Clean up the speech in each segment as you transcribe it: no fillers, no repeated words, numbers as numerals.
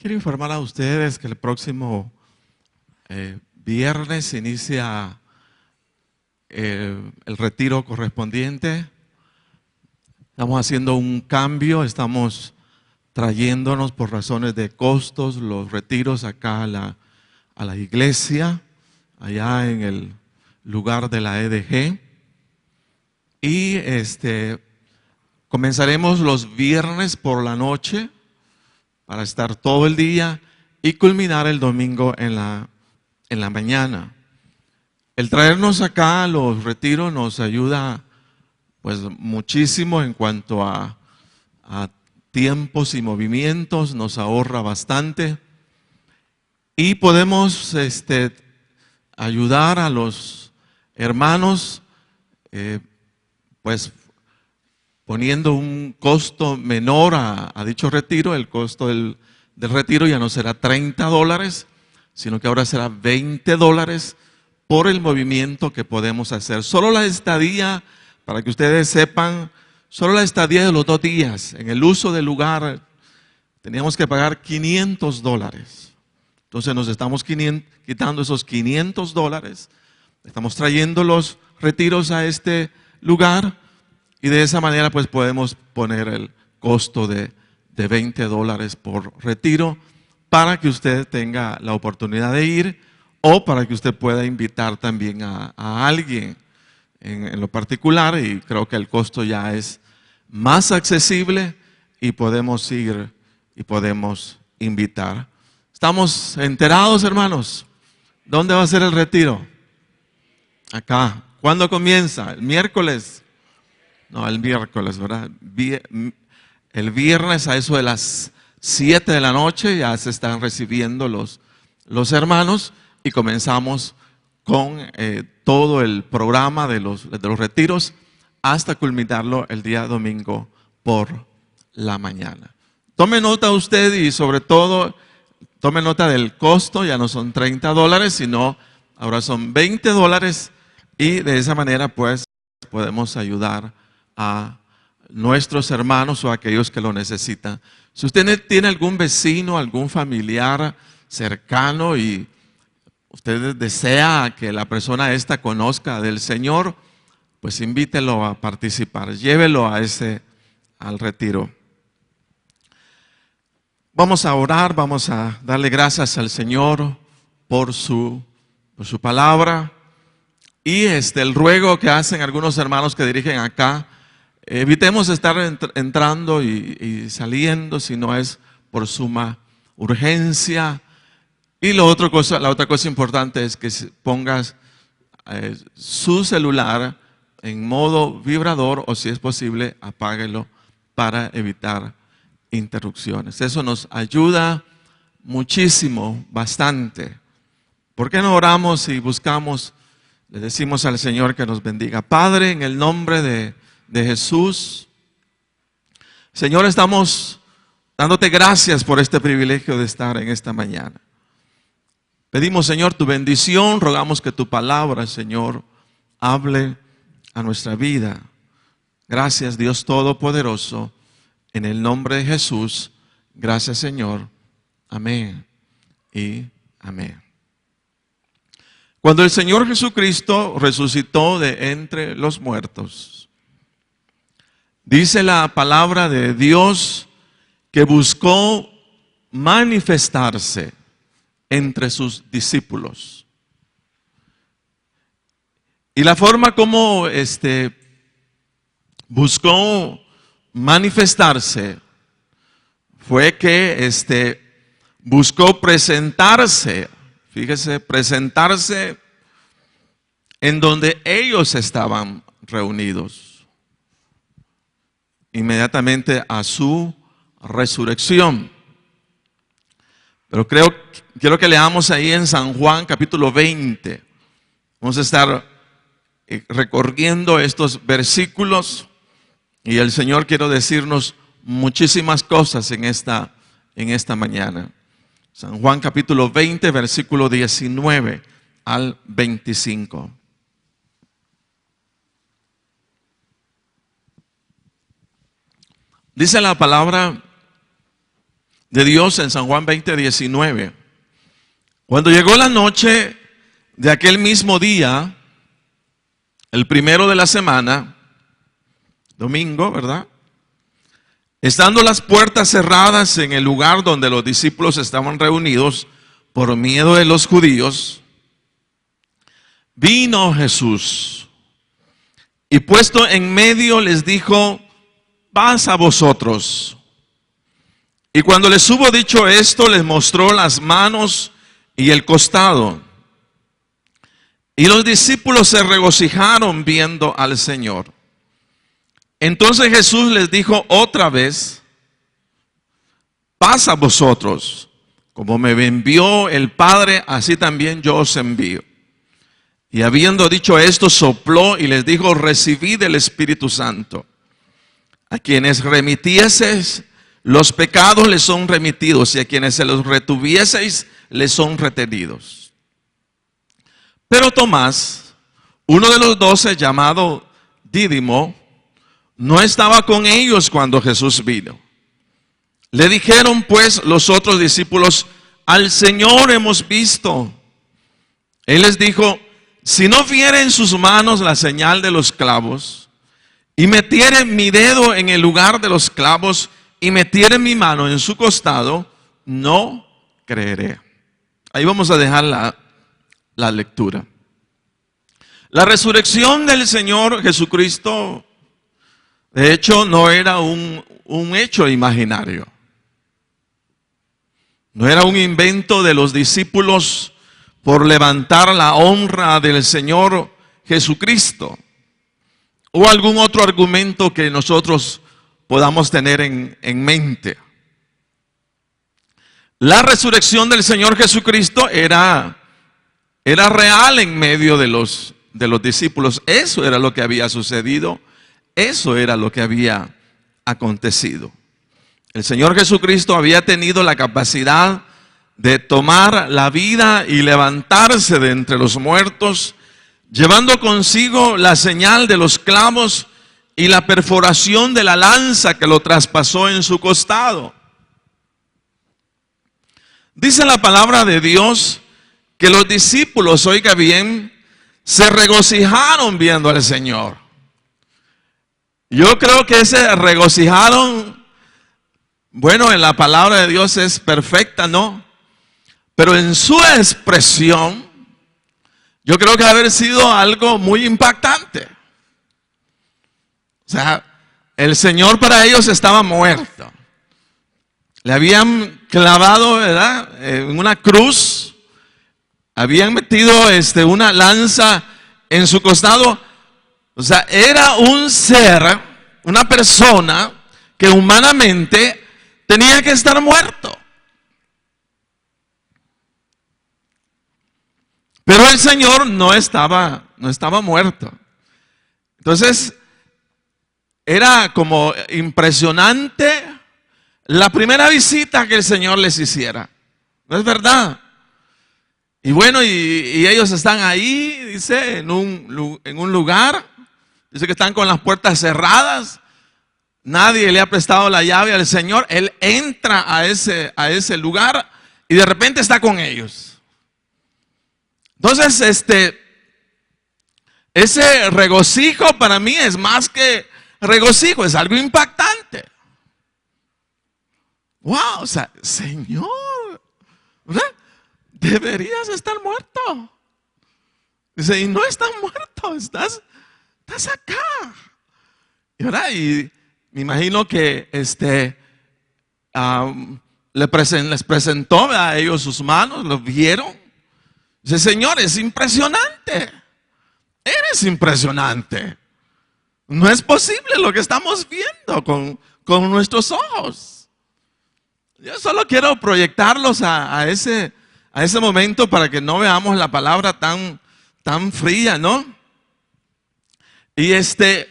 Quiero informar a ustedes que el próximo viernes inicia el retiro correspondiente. Estamos haciendo un cambio, estamos trayéndonos por razones de costos los retiros acá a la iglesia, allá en el lugar de la EDG. Y comenzaremos los viernes por la noche para estar todo el día y culminar el domingo en la mañana. El traernos acá a los retiros nos ayuda pues muchísimo en cuanto a tiempos y movimientos, nos ahorra bastante y podemos ayudar a los hermanos pues poniendo un costo menor a dicho retiro. El costo del retiro ya no será $30, sino que ahora será $20 por el movimiento que podemos hacer. Solo la estadía, para que ustedes sepan, solo la estadía de los 2 días en el uso del lugar, teníamos que pagar $500. Entonces nos estamos quitando esos $500, estamos trayendo los retiros a este lugar y de esa manera pues podemos poner el costo de $20 por retiro para que usted tenga la oportunidad de ir o para que usted pueda invitar también a alguien en lo particular, y creo que el costo ya es más accesible y podemos ir y podemos invitar. ¿Estamos enterados, hermanos? ¿Dónde va a ser el retiro? Acá. ¿Cuándo comienza? ¿El miércoles? No, el miércoles, ¿verdad? El viernes a eso de las 7 de la noche ya se están recibiendo los hermanos y comenzamos con todo el programa de los retiros hasta culminarlo el día domingo por la mañana. Tome nota usted y sobre todo tome nota del costo, ya no son $30, sino ahora son $20 y de esa manera pues podemos ayudar a nuestros hermanos o a aquellos que lo necesitan. Si usted tiene algún vecino, algún familiar cercano y usted desea que la persona esta conozca del Señor, pues invítelo a participar, llévelo al retiro. Vamos a orar, vamos a darle gracias al Señor por su palabra y el ruego que hacen algunos hermanos que dirigen acá. Evitemos estar entrando y saliendo si no es por suma urgencia. Y la otra cosa importante es que pongas su celular en modo vibrador o si es posible apáguelo para evitar interrupciones. Eso nos ayuda muchísimo, bastante. ¿Por qué no oramos y buscamos, le decimos al Señor que nos bendiga? Padre, en el nombre de Jesús, Señor, estamos dándote gracias por este privilegio de estar en esta mañana. Pedimos, Señor, tu bendición, rogamos que tu palabra, Señor, hable a nuestra vida. Gracias, Dios Todopoderoso, en el nombre de Jesús. Gracias, Señor. Amén y amén. Cuando el Señor Jesucristo resucitó de entre los muertos, dice la palabra de Dios que buscó manifestarse entre sus discípulos. Y la forma como buscó manifestarse fue que buscó presentarse, fíjese, presentarse en donde ellos estaban reunidos, inmediatamente a su resurrección. Pero quiero que leamos ahí en San Juan capítulo 20. Vamos a estar recorriendo estos versículos y el Señor quiere decirnos muchísimas cosas en esta mañana. San Juan capítulo 20, versículo 19 al 25. Dice la palabra de Dios en San Juan 20:19. Cuando llegó la noche de aquel mismo día, el primero de la semana, domingo, ¿verdad? Estando las puertas cerradas en el lugar donde los discípulos estaban reunidos por miedo de los judíos, vino Jesús y puesto en medio les dijo: paz a vosotros. Y cuando les hubo dicho esto, les mostró las manos y el costado. Y los discípulos se regocijaron viendo al Señor. Entonces Jesús les dijo otra vez: paz a vosotros. Como me envió el Padre, así también yo os envío. Y habiendo dicho esto, sopló y les dijo: recibid el Espíritu Santo. A quienes remitieseis los pecados les son remitidos, y a quienes se los retuvieseis les son retenidos. Pero Tomás, uno de los 12, llamado Dídimo, no estaba con ellos cuando Jesús vino. Le dijeron pues los otros discípulos: al Señor hemos visto. Él les dijo: si no viere en sus manos la señal de los clavos, y metiere mi dedo en el lugar de los clavos, y metiere mi mano en su costado, no creeré. Ahí vamos a dejar la lectura. La resurrección del Señor Jesucristo, de hecho, no era un hecho imaginario. No era un invento de los discípulos por levantar la honra del Señor Jesucristo, o algún otro argumento que nosotros podamos tener en mente. La resurrección del Señor Jesucristo era real en medio de los discípulos. Eso era lo que había sucedido. Eso era lo que había acontecido. El Señor Jesucristo había tenido la capacidad de tomar la vida y levantarse de entre los muertos, llevando consigo la señal de los clavos y la perforación de la lanza que lo traspasó en su costado. Dice la palabra de Dios que los discípulos, oiga bien, se regocijaron viendo al Señor. Yo creo que ese regocijaron, bueno, en la palabra de Dios es perfecta, ¿no? Pero en su expresión, yo creo que haber sido algo muy impactante. O sea, el Señor para ellos estaba muerto. Le habían clavado, ¿verdad?, en una cruz. Habían metido una lanza en su costado. O sea, era un ser, una persona que humanamente tenía que estar muerto. Pero el Señor no estaba muerto. Entonces, era como impresionante la primera visita que el Señor les hiciera. ¿No es verdad? Y bueno, y ellos están ahí, dice, en un lugar. Dice que están con las puertas cerradas. Nadie le ha prestado la llave al Señor. Él entra a ese lugar y de repente está con ellos. Entonces, ese regocijo para mí es más que regocijo, es algo impactante. Wow, o sea, Señor, ¿verdad?, deberías estar muerto. Dice, y no estás muerto, estás acá. ¿Verdad? Y me imagino que les presentó a ellos sus manos, los vieron. Dice, Señor, es impresionante. Eres impresionante. No es posible lo que estamos viendo con nuestros ojos. Yo solo quiero proyectarlos a ese momento para que no veamos la palabra tan fría, ¿no? Y entonces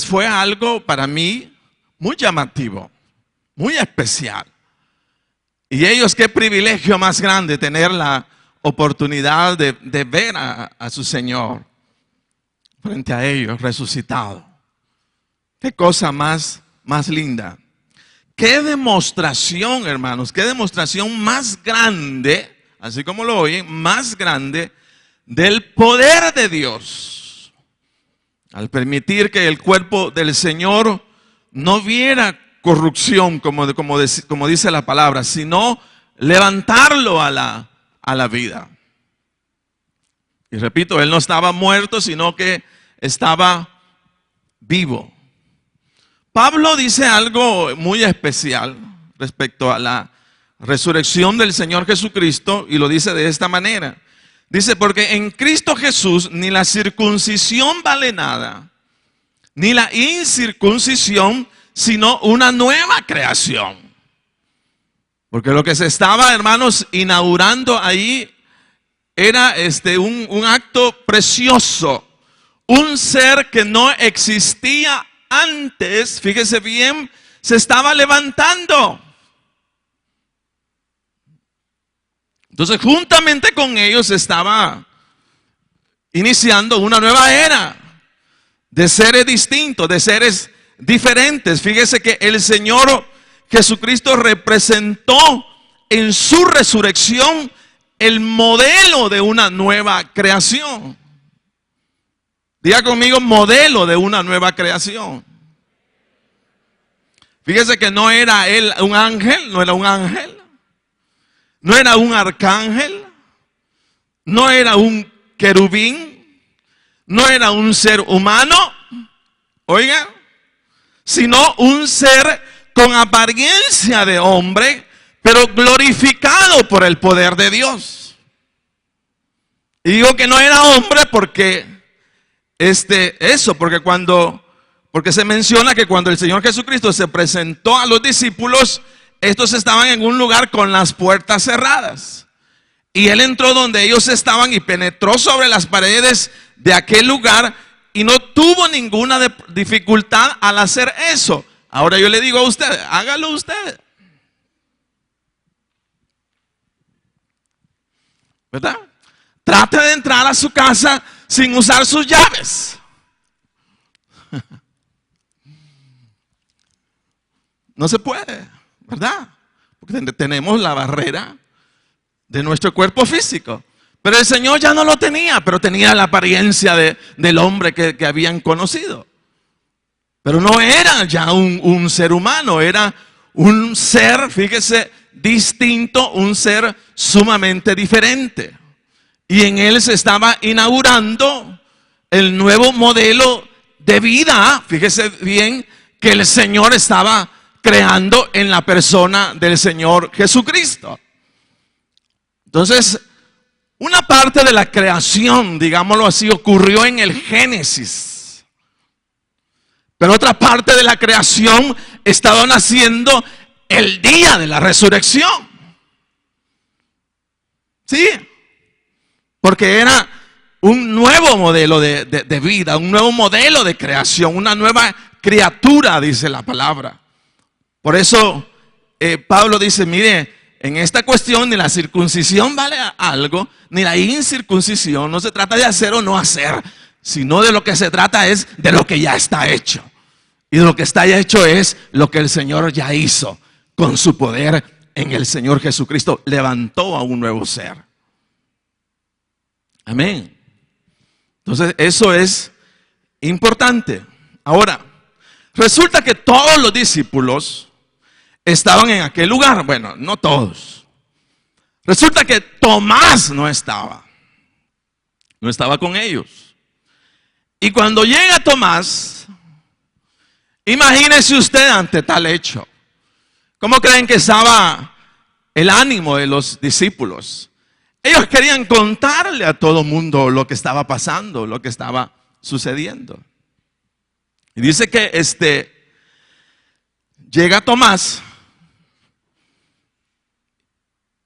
fue algo para mí muy llamativo, muy especial. Y ellos, qué privilegio más grande tener la oportunidad de ver a su Señor. frente a ellos, resucitado. Qué cosa más linda. Qué demostración, hermanos, qué demostración más grande, así como lo oyen, más grande del poder de Dios. Al permitir que el cuerpo del Señor no viera corrupción, como dice la palabra, sino levantarlo a la vida. Y repito, Él no estaba muerto, sino que estaba vivo. Pablo dice algo muy especial respecto a la resurrección del Señor Jesucristo, y lo dice de esta manera. Dice, porque en Cristo Jesús ni la circuncisión vale nada, ni la incircuncisión, sino una nueva creación. Porque lo que se estaba, hermanos, inaugurando ahí era un acto precioso, un ser que no existía antes, fíjese bien, se estaba levantando. Entonces, juntamente con ellos estaba iniciando una nueva era de seres distintos, de seres diferentes. Fíjese que el Señor Jesucristo representó en su resurrección el modelo de una nueva creación. Diga conmigo, modelo de una nueva creación. Fíjese que no era él un ángel, no era un ángel, no era un arcángel, no era un querubín, no era un ser humano, oiga, sino un ser con apariencia de hombre, pero glorificado por el poder de Dios. Y digo que no era hombre porque porque se menciona que cuando el Señor Jesucristo se presentó a los discípulos, estos estaban en un lugar con las puertas cerradas. Y Él entró donde ellos estaban y penetró sobre las paredes de aquel lugar y no tuvo ninguna dificultad al hacer eso. Ahora yo le digo a usted, hágalo usted. ¿Verdad? Trate de entrar a su casa sin usar sus llaves. No se puede, ¿verdad? Porque tenemos la barrera de nuestro cuerpo físico. Pero el Señor ya no lo tenía, pero tenía la apariencia del hombre que habían conocido. Pero no era ya un ser humano, era un ser, fíjese, distinto, un ser sumamente diferente. Y en él se estaba inaugurando el nuevo modelo de vida, fíjese bien, que el Señor estaba creando en la persona del Señor Jesucristo. Entonces, una parte de la creación, digámoslo así, ocurrió en el Génesis. Pero otra parte de la creación estaba naciendo el día de la resurrección. ¿Sí? Porque era un nuevo modelo de vida, un nuevo modelo de creación, una nueva criatura, dice la palabra. Por eso Pablo dice, mire, en esta cuestión ni la circuncisión vale algo, ni la incircuncisión. No se trata de hacer o no hacer, sino de lo que se trata es de lo que ya está hecho. Y de lo que está ya hecho es lo que el Señor ya hizo con su poder en el Señor Jesucristo. Levantó a un nuevo ser. Amén. Entonces eso es importante. Ahora, resulta que todos los discípulos estaban en aquel lugar. Bueno, no todos. Resulta que Tomás no estaba con ellos. Y cuando llega Tomás, imagínese usted ante tal hecho. ¿Cómo creen que estaba el ánimo de los discípulos? Ellos querían contarle a todo mundo lo que estaba pasando, lo que estaba sucediendo. Y dice que llega Tomás.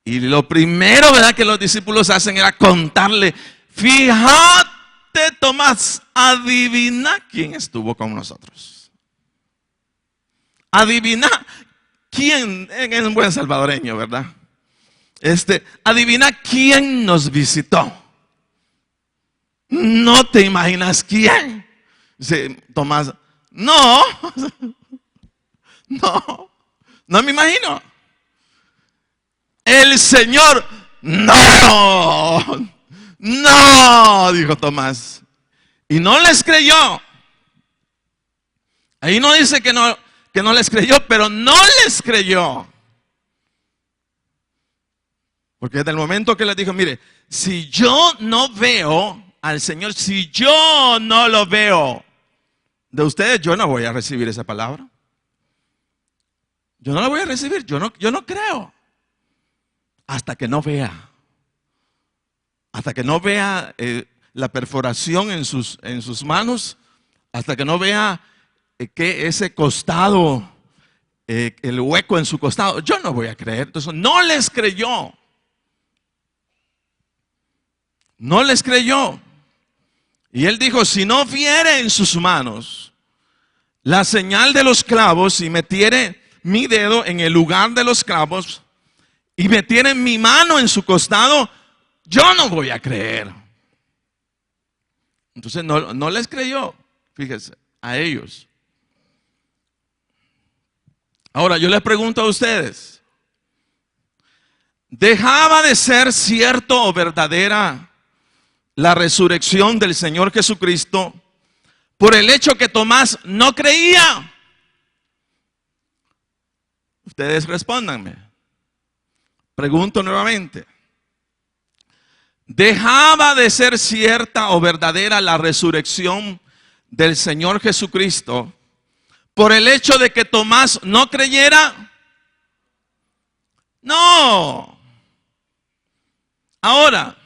Y lo primero, ¿verdad?, que los discípulos hacen era contarle, fíjate Tomás, adivina quién estuvo con nosotros. Adivina quién, en un buen salvadoreño, ¿verdad? Adivina quién nos visitó. no te imaginas quién. Dice Tomás, no, no me imagino. El Señor, no, dijo Tomás. Y no les creyó. Ahí no dice que no les creyó, pero no les creyó. Porque desde el momento que les dijo, mire, si yo no veo al Señor, si yo no lo veo de ustedes, yo no voy a recibir esa palabra. Yo no la voy a recibir, yo no creo. Hasta que no vea. Hasta que no vea la perforación en sus manos. Hasta que no vea que ese costado, el hueco en su costado, yo no voy a creer. Entonces no les creyó. No les creyó. Y él dijo, si no viere en sus manos la señal de los clavos y metiere mi dedo en el lugar de los clavos y metiere mi mano en su costado, yo no voy a creer. Entonces no les creyó, fíjese, a ellos. Ahora yo les pregunto a ustedes, ¿dejaba de ser cierto o verdadera la resurrección del Señor Jesucristo por el hecho que Tomás no creía? Ustedes respóndanme. Pregunto nuevamente. ¿Dejaba de ser cierta o verdadera la resurrección del Señor Jesucristo por el hecho de que Tomás no creyera? No. Ahora,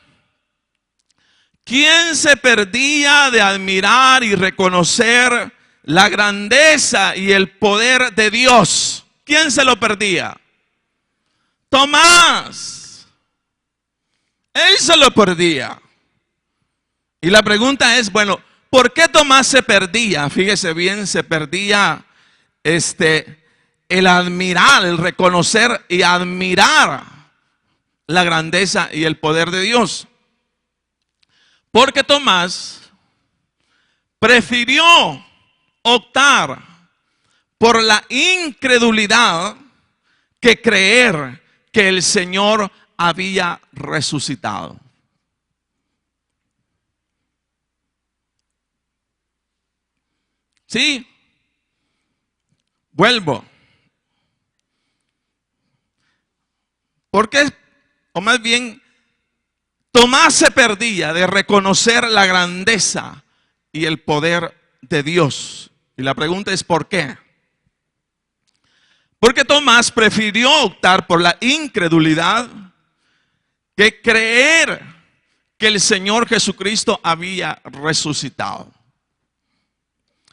¿quién se perdía de admirar y reconocer la grandeza y el poder de Dios? ¿Quién se lo perdía? Tomás. Él se lo perdía. Y la pregunta es, bueno, ¿por qué Tomás se perdía? Fíjese bien, se perdía el admirar, el reconocer y admirar la grandeza y el poder de Dios. Porque Tomás prefirió optar por la incredulidad que creer que el Señor había resucitado. Sí, vuelvo. Porque, o más bien, Tomás se perdía de reconocer la grandeza y el poder de Dios. Y la pregunta es ¿por qué? Porque Tomás prefirió optar por la incredulidad que creer que el Señor Jesucristo había resucitado.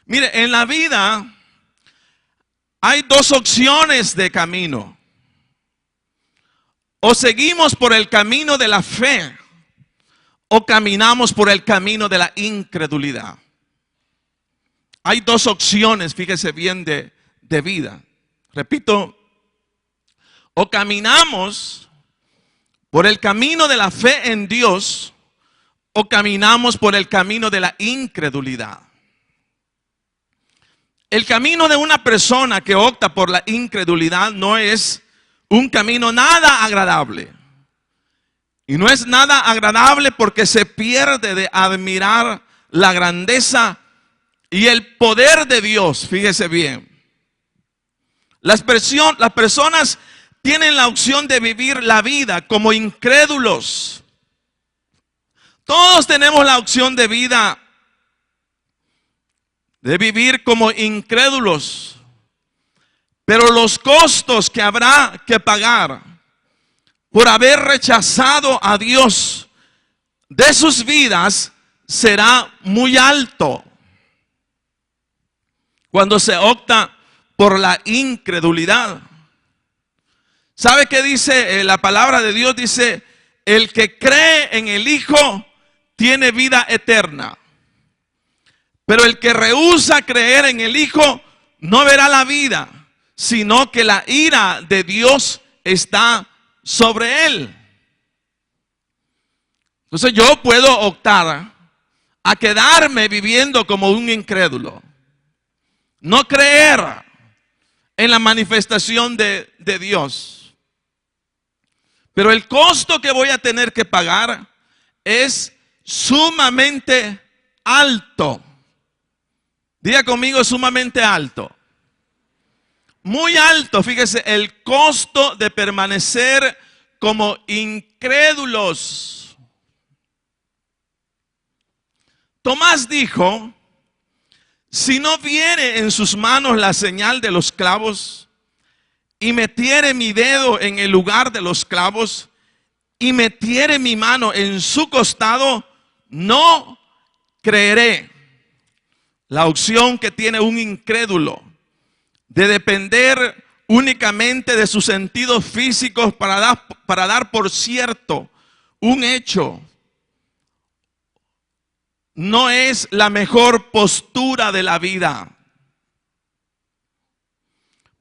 Mire, en la vida hay dos opciones de camino. O seguimos por el camino de la fe o caminamos por el camino de la incredulidad. Hay dos opciones, fíjese bien, de vida. Repito, o caminamos por el camino de la fe en Dios o caminamos por el camino de la incredulidad. El camino de una persona que opta por la incredulidad no es un camino nada agradable. Y no es nada agradable porque se pierde de admirar la grandeza y el poder de Dios. Fíjese bien. Las personas tienen la opción de vivir la vida como incrédulos. Todos tenemos la opción de vida de vivir como incrédulos. Pero los costos que habrá que pagar por haber rechazado a Dios de sus vidas será muy alto. Cuando se opta por la incredulidad. ¿Sabe qué dice la palabra de Dios? Dice, el que cree en el Hijo tiene vida eterna. Pero el que rehúsa creer en el Hijo no verá la vida, sino que la ira de Dios está sobre él. Entonces yo puedo optar a quedarme viviendo como un incrédulo. No creer en la manifestación de Dios. Pero el costo que voy a tener que pagar es sumamente alto. Diga conmigo, sumamente alto. Muy alto, fíjese, el costo de permanecer como incrédulos. Tomás dijo: si no viere en sus manos la señal de los clavos, y metiere mi dedo en el lugar de los clavos, y metiere mi mano en su costado, no creeré. La opción que tiene un incrédulo de depender únicamente de sus sentidos físicos para dar por cierto un hecho, no es la mejor postura de la vida.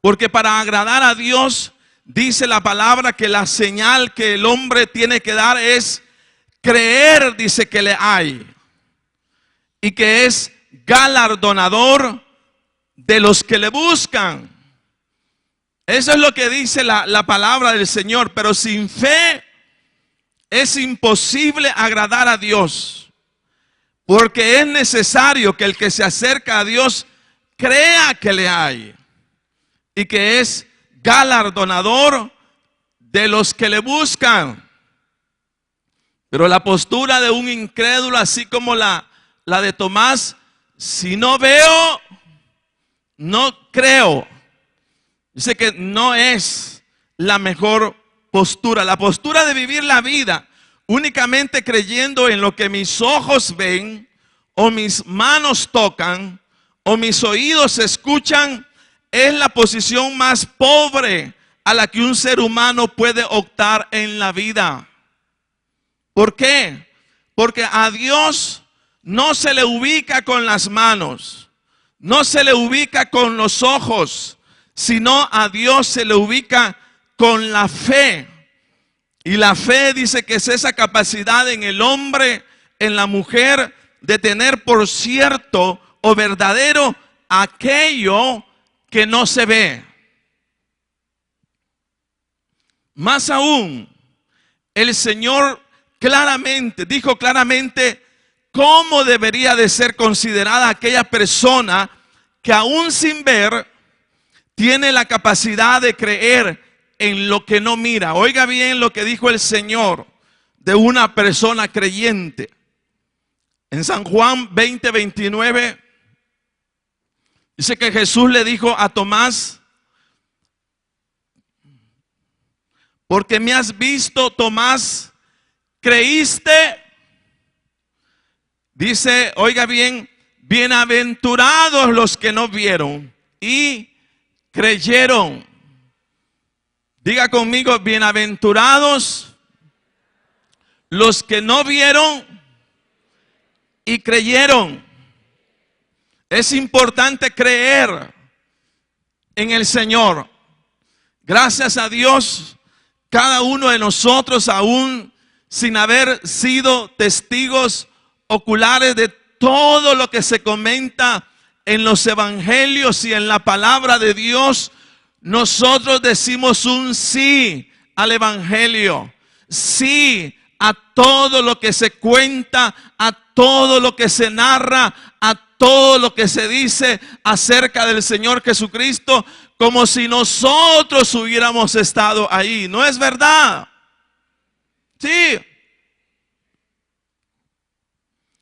Porque para agradar a Dios, dice la palabra que la señal que el hombre tiene que dar es creer, dice que le hay, y que es galardonador de los que le buscan. Eso es lo que dice la palabra del Señor. Pero sin fe es imposible agradar a Dios, porque es necesario que el que se acerca a Dios crea que le hay y que es galardonador de los que le buscan. Pero la postura de un incrédulo, así como la de Tomás: si no veo, no creo. Dice que no es la mejor postura. La postura de vivir la vida únicamente creyendo en lo que mis ojos ven, o mis manos tocan, o mis oídos escuchan, es la posición más pobre a la que un ser humano puede optar en la vida. ¿Por qué? Porque a Dios no se le ubica con las manos, no se le ubica con los ojos, sino a Dios se le ubica con la fe. Y la fe, dice, que es esa capacidad en el hombre, en la mujer, de tener por cierto o verdadero aquello que no se ve. Más aún, el Señor dijo claramente cómo debería de ser considerada aquella persona que aún sin ver tiene la capacidad de creer en lo que no mira. Oiga bien lo que dijo el Señor de una persona creyente. En San Juan 20:29 dice que Jesús le dijo a Tomás: porque me has visto, Tomás, ¿creíste? Dice, oiga bien, bienaventurados los que no vieron y creyeron. Diga conmigo, bienaventurados los que no vieron y creyeron. Es importante creer en el Señor. Gracias a Dios, cada uno de nosotros, aún sin haber sido testigos oculares de todo lo que se comenta en los evangelios y en la palabra de Dios, nosotros decimos un sí al evangelio, sí a todo lo que se cuenta, a todo lo que se narra, a todo lo que se dice acerca del Señor Jesucristo, como si nosotros hubiéramos estado ahí. ¿No es verdad? Sí.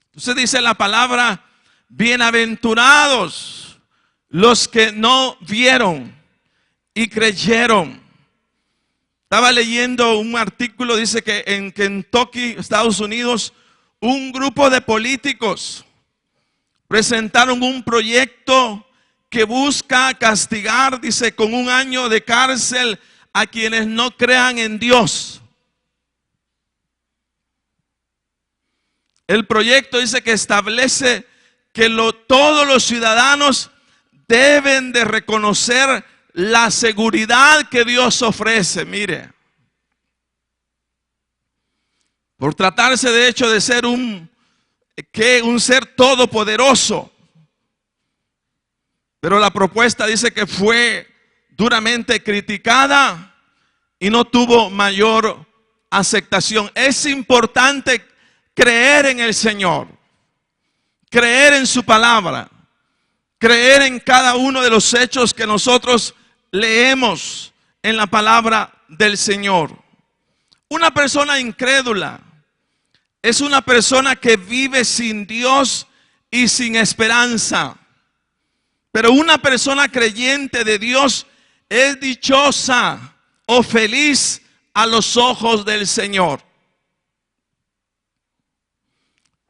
Entonces dice la palabra: bienaventurados los que no vieron y creyeron. Estaba leyendo un artículo, dice que en Kentucky, Estados Unidos, un grupo de políticos presentaron un proyecto que busca castigar, dice, con 1 año de cárcel a quienes no crean en Dios. El proyecto dice que establece que todos los ciudadanos deben de reconocer la seguridad que Dios ofrece. Mire, por tratarse de hecho de ser un que un ser todopoderoso. Pero la propuesta dice que fue duramente criticada y no tuvo mayor aceptación. Es importante creer en el Señor, creer en su palabra, creer en cada uno de los hechos que nosotros leemos en la palabra del Señor. Una persona incrédula es una persona que vive sin Dios y sin esperanza. Pero una persona creyente de Dios es dichosa o feliz a los ojos del Señor.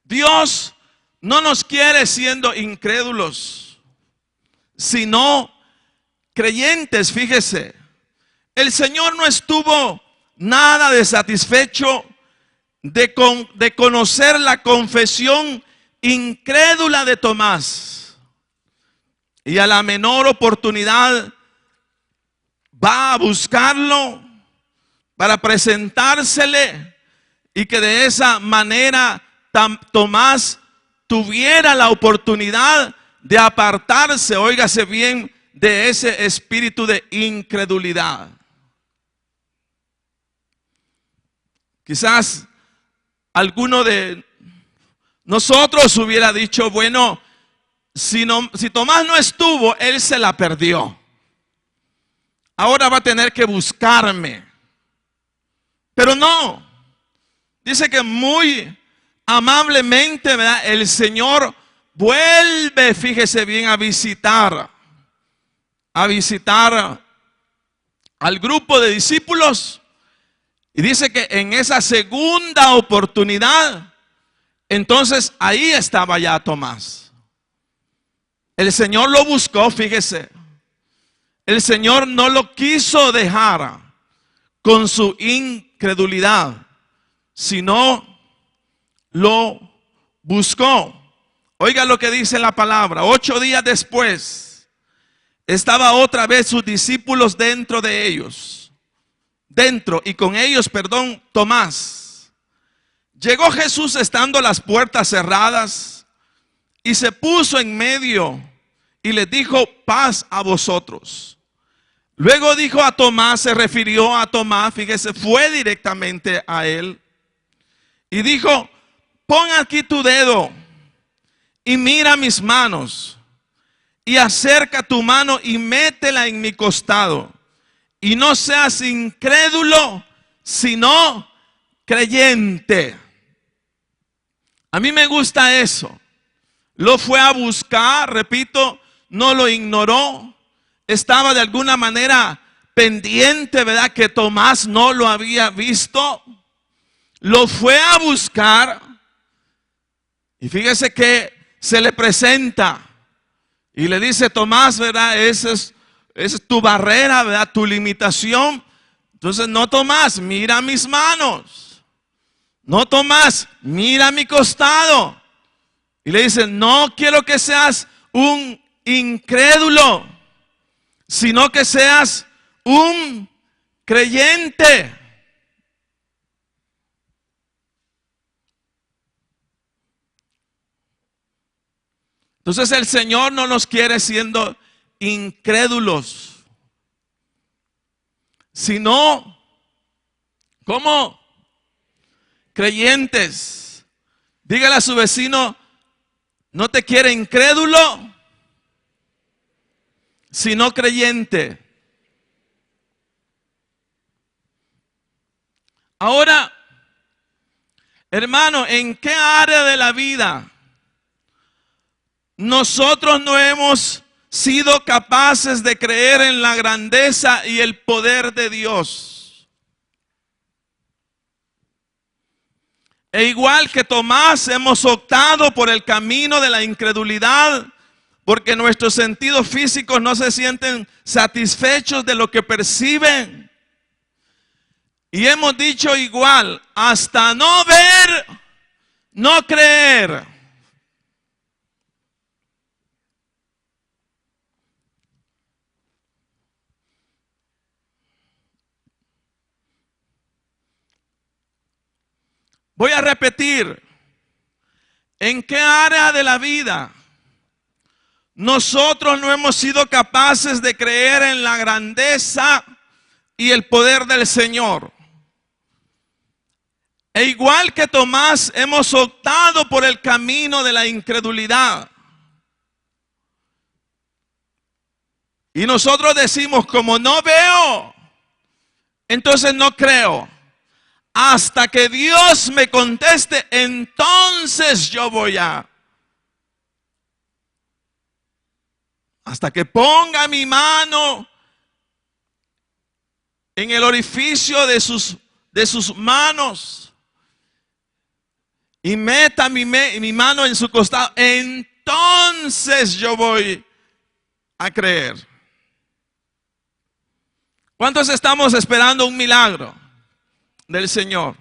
Dios no nos quiere siendo incrédulos, sino creyentes. Fíjese, el Señor no estuvo nada de satisfecho de conocer la confesión incrédula de Tomás. Y a la menor oportunidad va a buscarlo para presentársele y que de esa manera Tomás tuviera la oportunidad de apartarse, óigase bien, de ese espíritu de incredulidad. Quizás alguno de nosotros hubiera dicho, bueno, si Tomás no estuvo, él se la perdió. Ahora va a tener que buscarme. Pero no. Dice que muy amablemente, ¿verdad?, el Señor vuelve, fíjese bien, a visitar al grupo de discípulos. Y dice que en esa segunda oportunidad, entonces ahí estaba ya Tomás. El Señor lo buscó, fíjese. El Señor no lo quiso dejar con su incredulidad, sino lo buscó. Oiga lo que dice la palabra. 8 días después, estaba otra vez sus discípulos dentro de ellos. Y con ellos, Tomás. Llegó Jesús estando las puertas cerradas y se puso en medio y les dijo, paz a vosotros. Luego dijo a Tomás, se refirió a Tomás, fíjese, fue directamente a él y dijo, pon aquí tu dedo y mira mis manos y acerca tu mano y métela en mi costado y no seas incrédulo, sino creyente. A mí me gusta eso. Lo fue a buscar, repito, no lo ignoró. Estaba de alguna manera pendiente, ¿verdad?, que Tomás no lo había visto. Lo fue a buscar. Y fíjese que se le presenta y le dice, Tomás, ¿verdad?, esa es tu barrera, ¿verdad?, tu limitación. Entonces, no, Tomás, mira mis manos. No, Tomás, mira mi costado. Y le dice, no quiero que seas un incrédulo, sino que seas un creyente. Entonces el Señor no nos quiere siendo incrédulos, sino como creyentes. Dígale a su vecino, no te quiere incrédulo, sino creyente. Ahora, hermano, ¿en qué área de la vida nosotros no hemos sido capaces de creer en la grandeza y el poder de Dios? E igual que Tomás, hemos optado por el camino de la incredulidad, porque nuestros sentidos físicos no se sienten satisfechos de lo que perciben. Y hemos dicho igual, hasta no ver, no creer. Voy a repetir, ¿En qué área de la vida nosotros no hemos sido capaces de creer en la grandeza y el poder del Señor? E igual que Tomás, hemos optado por el camino de la incredulidad. Y nosotros decimos, como no veo, entonces no creo. Hasta que Dios me conteste, entonces yo voy a. Hasta que ponga mi mano en el orificio de sus manos y meta mi mano en su costado, entonces yo voy a creer. ¿Cuántos estamos esperando un milagro del Señor?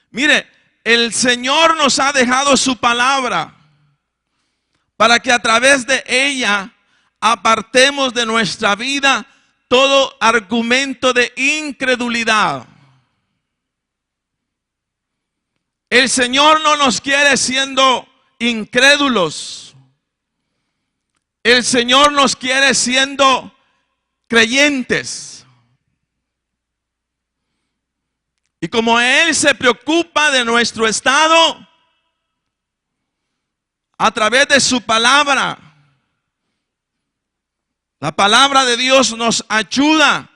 Mire, el Señor nos ha dejado su palabra para que a través de ella apartemos de nuestra vida todo argumento de incredulidad. El Señor no nos quiere siendo incrédulos. El Señor nos quiere siendo creyentes. Y como Él se preocupa de nuestro estado, a través de su palabra, la palabra de Dios nos ayuda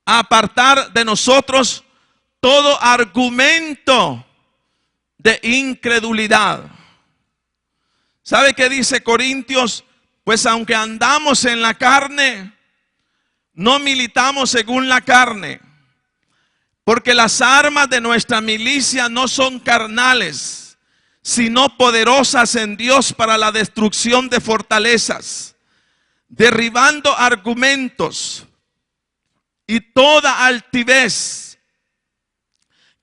a apartar de nosotros todo argumento de incredulidad. ¿Sabe qué dice Corintios? Pues aunque andamos en la carne, no militamos según la carne, porque las armas de nuestra milicia no son carnales, sino poderosas en Dios para la destrucción de fortalezas, derribando argumentos y toda altivez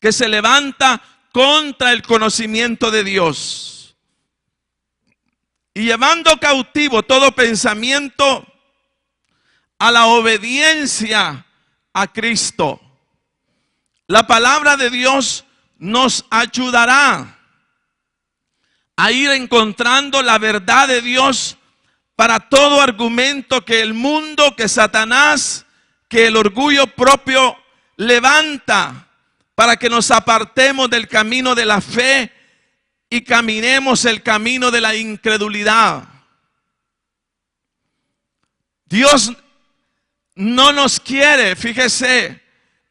que se levanta contra el conocimiento de Dios, y llevando cautivo todo pensamiento a la obediencia a Cristo. La palabra de Dios nos ayudará a ir encontrando la verdad de Dios para todo argumento que el mundo, que Satanás, que el orgullo propio levanta, para que nos apartemos del camino de la fe y caminemos el camino de la incredulidad. Dios no nos quiere, fíjese,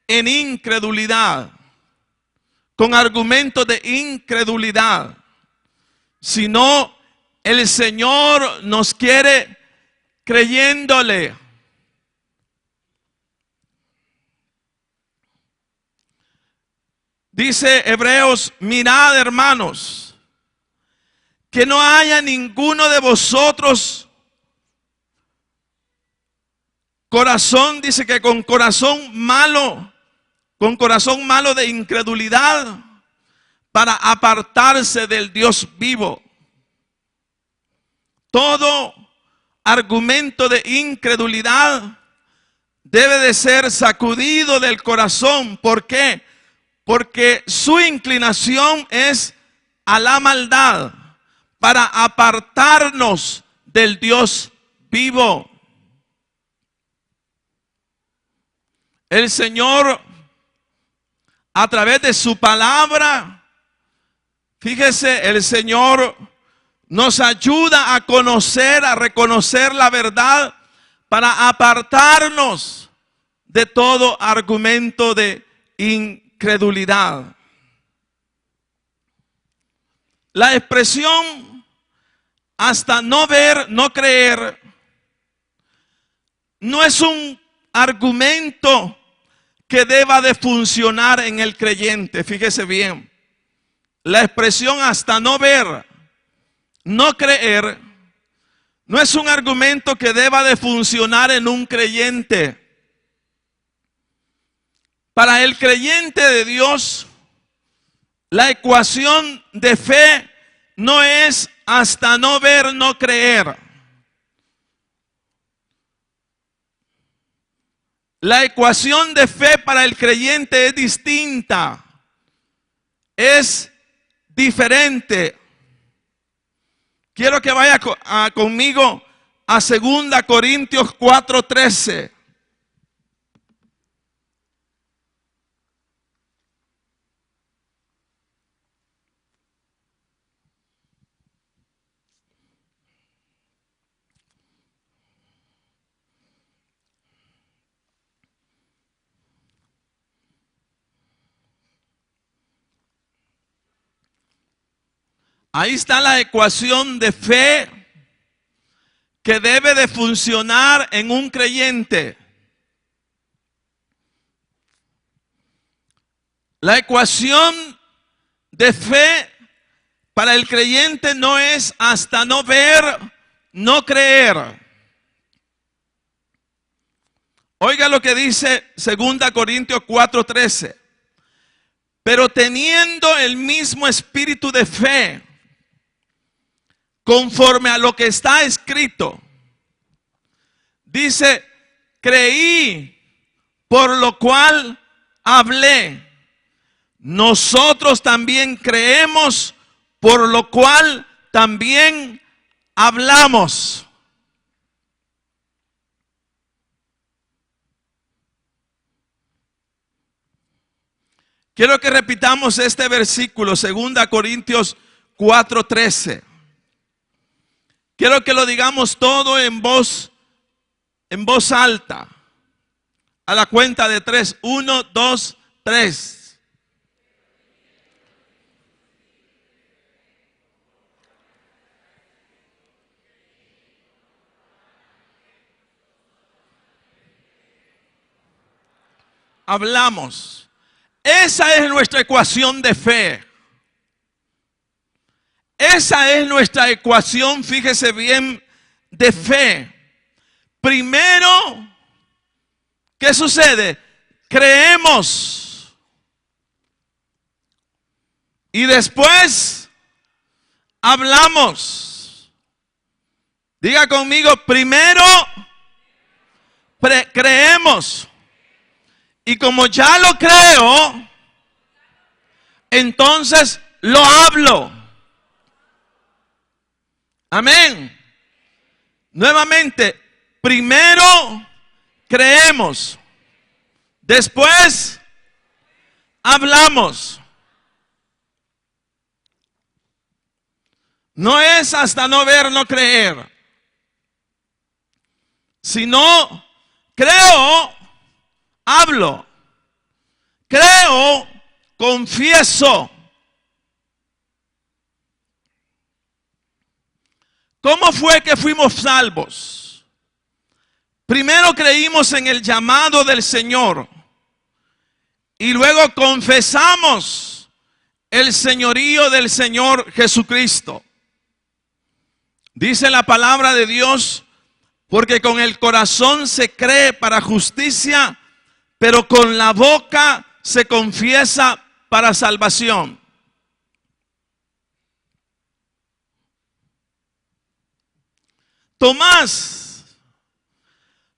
en incredulidad, con argumentos de incredulidad, sino el Señor nos quiere creyéndole. Dice Hebreos, mirad, hermanos, que no haya ninguno de vosotros corazón, dice que con corazón malo de incredulidad, para apartarse del Dios vivo. Todo argumento de incredulidad debe de ser sacudido del corazón. ¿Por qué? Porque su inclinación es a la maldad, para apartarnos del Dios vivo. El Señor, a través de su palabra, fíjese, el Señor nos ayuda a conocer, a reconocer la verdad, para apartarnos de todo argumento de incredulidad. La expresión hasta no ver, no creer, no es un argumento que deba de funcionar en el creyente. Fíjese bien, la expresión hasta no ver, no creer, no es un argumento que deba de funcionar en un creyente. Para el creyente de Dios, la ecuación de fe no es hasta no ver, no creer. La ecuación de fe para el creyente es distinta, es diferente. Quiero que vaya conmigo a 2 Corintios 4:13. Ahí está la ecuación de fe que debe de funcionar en un creyente. La ecuación de fe para el creyente no es hasta no ver, no creer. Oiga lo que dice 2 Corintios 4:13. Pero teniendo el mismo espíritu de fe, conforme a lo que está escrito, dice, creí, por lo cual hablé. Nosotros también creemos, por lo cual también hablamos. Quiero que repitamos este versículo, 2 Corintios 4:13. Quiero que lo digamos todo en voz alta. A la cuenta de 3. 1, 2, 3. Hablamos. Esa es nuestra ecuación de fe. Esa es nuestra ecuación, fíjese bien, de fe. Primero, ¿qué sucede? Creemos. Y después, hablamos. Diga conmigo, primero, creemos. Y como ya lo creo, entonces lo hablo. Amén. Nuevamente, primero creemos, después hablamos. No es hasta no ver, no creer. Sino, creo, hablo. Creo, confieso. ¿Cómo fue que fuimos salvos? Primero creímos en el llamado del Señor y luego confesamos el señorío del Señor Jesucristo. Dice la palabra de Dios, porque con el corazón se cree para justicia, pero con la boca se confiesa para salvación. Tomás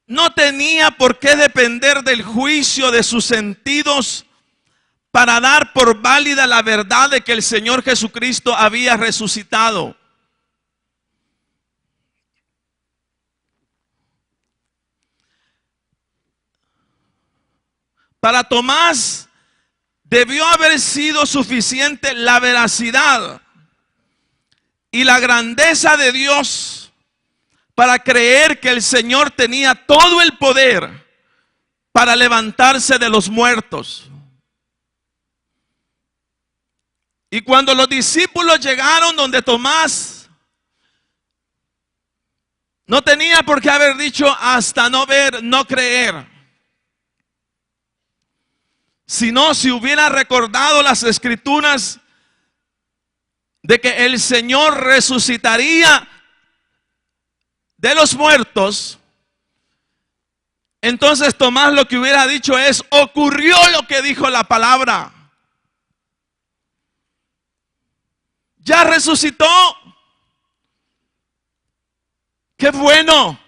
no tenía por qué depender del juicio de sus sentidos para dar por válida la verdad de que el Señor Jesucristo había resucitado. Para Tomás debió haber sido suficiente la veracidad y la grandeza de Dios para creer que el Señor tenía todo el poder para levantarse de los muertos. Y cuando los discípulos llegaron donde Tomás, no tenía por qué haber dicho hasta no ver, no creer. Sino si hubiera recordado las escrituras de que el Señor resucitaría de los muertos, entonces Tomás lo que hubiera dicho es, ocurrió lo que dijo la palabra. Ya resucitó. Qué bueno.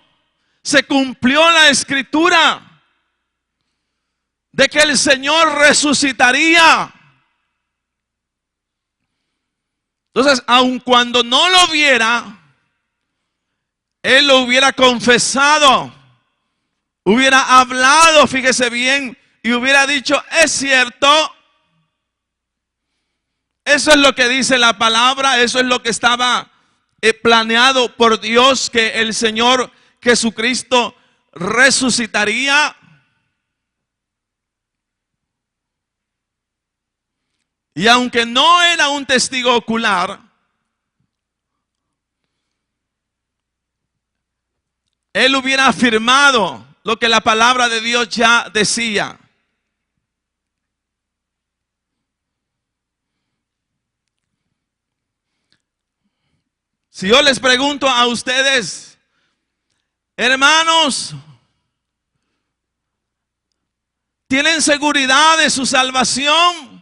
Se cumplió la escritura. de que el Señor resucitaría. Entonces, aun cuando no lo viera, él lo hubiera confesado, hubiera hablado, fíjese bien, y hubiera dicho, es cierto, eso es lo que dice la palabra, eso es lo que estaba planeado por Dios, que el Señor Jesucristo resucitaría. Y aunque no era un testigo ocular, él hubiera afirmado lo que la palabra de Dios ya decía. Si yo les pregunto a ustedes, hermanos, ¿tienen seguridad de su salvación?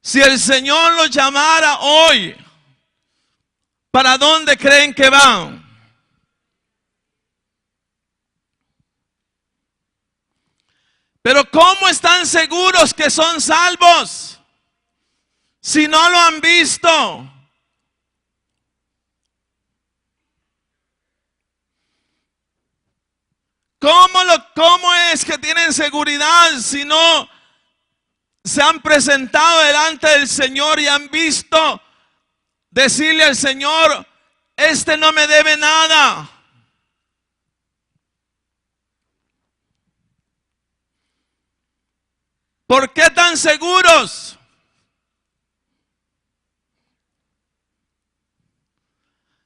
Si el Señor los llamara hoy, ¿para dónde creen que van? Pero ¿cómo están seguros que son salvos si no lo han visto? ¿Cómo es que tienen seguridad si no se han presentado delante del Señor y han visto decirle al Señor, este no me debe nada? ¿Por qué tan seguros?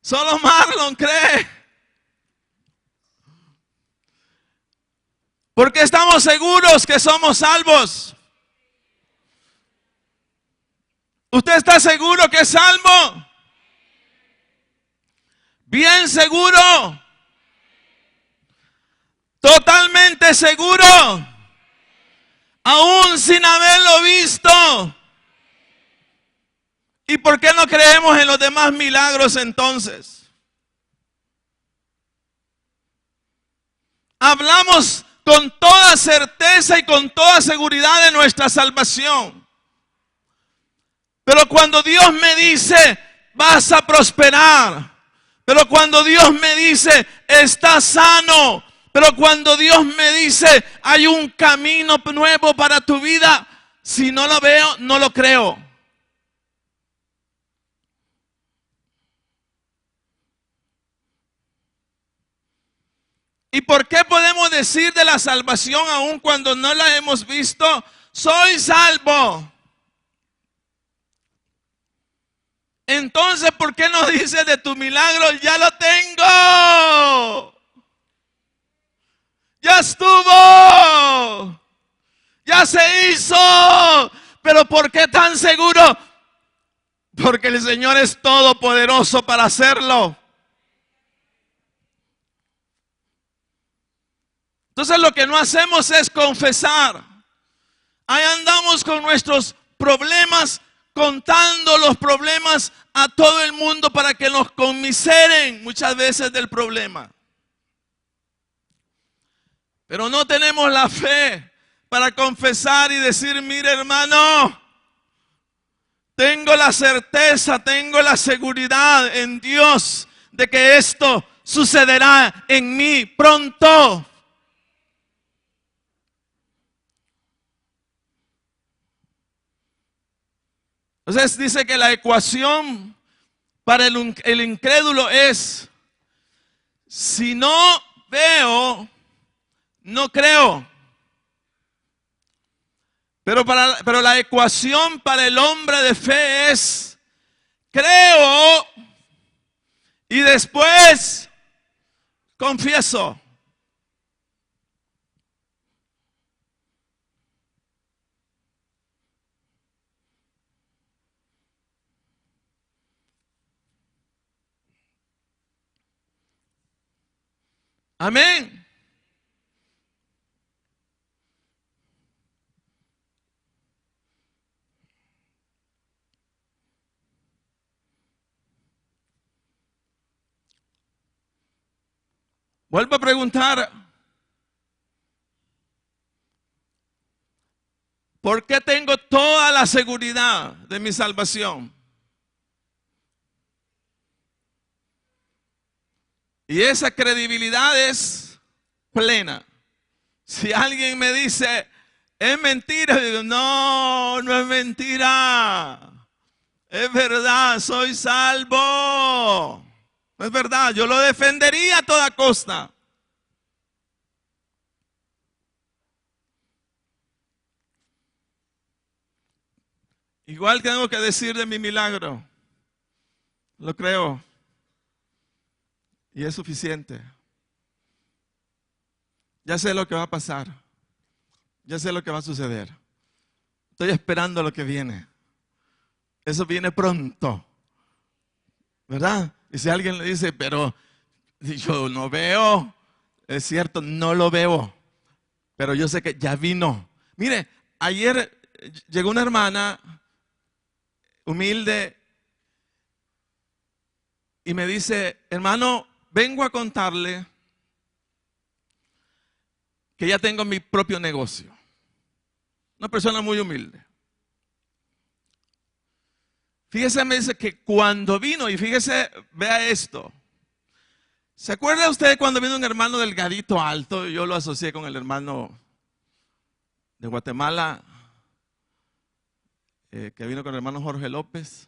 Solo Marlon cree. Porque estamos seguros que somos salvos. ¿Usted está seguro que es salvo? Bien seguro. Totalmente seguro. Aún sin haberlo visto. ¿Y por qué no creemos en los demás milagros entonces? Hablamos con toda certeza y con toda seguridad de nuestra salvación. Pero cuando Dios me dice, vas a prosperar. Pero cuando Dios me dice, estás sano. Pero cuando Dios me dice, hay un camino nuevo para tu vida. Si no lo veo, no lo creo. ¿Y por qué podemos decir de la salvación aun cuando no la hemos visto? Soy salvo. Entonces, ¿por qué no dices de tu milagro? Ya lo tengo. Ya estuvo. Ya se hizo. Pero ¿por qué tan seguro? Porque el Señor es todopoderoso para hacerlo. Entonces lo que no hacemos es confesar. Ahí andamos con nuestros problemas, contando los problemas a todo el mundo para que nos conmiseren muchas veces del problema. Pero no tenemos la fe para confesar y decir, mire hermano, tengo la certeza, tengo la seguridad en Dios de que esto sucederá en mí pronto. Entonces dice que la ecuación para el incrédulo es, si no veo, no creo. Pero la ecuación para el hombre de fe es, creo y después confieso. Amén. Vuelvo a preguntar, ¿Por qué tengo toda la seguridad de mi salvación? Y esa credibilidad es plena. Si alguien me dice, es mentira, digo, no, no es mentira. Es verdad, soy salvo. Es verdad, yo lo defendería a toda costa. Igual tengo que decir de mi milagro. Lo creo. Y es suficiente. Ya sé lo que va a pasar. Ya sé lo que va a suceder. Estoy esperando lo que viene. Eso viene pronto. ¿Verdad? Y si alguien le dice, pero yo no veo, es cierto, no lo veo. Pero yo sé que ya vino. Mire, ayer llegó una hermana humilde y me dice, hermano, vengo a contarle que ya tengo mi propio negocio. Una persona muy humilde. Fíjese, me dice que cuando vino, y fíjese, vea esto. ¿Se acuerda usted cuando vino un hermano delgadito alto? Yo lo asocié con el hermano de Guatemala, que vino con el hermano Jorge López.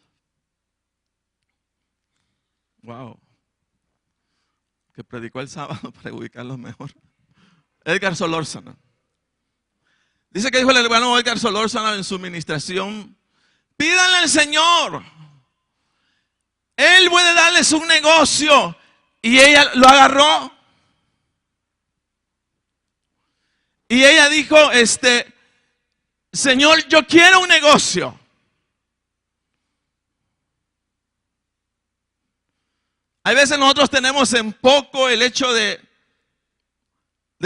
Wow. Que predicó el sábado para ubicarlos mejor. Edgar Solórzano. Dice que dijo el hermano Edgar Solórzano en su ministración, pídanle al Señor. Él puede darles un negocio. Y ella lo agarró. Y ella dijo, Señor, yo quiero un negocio. Hay veces nosotros tenemos en poco el hecho de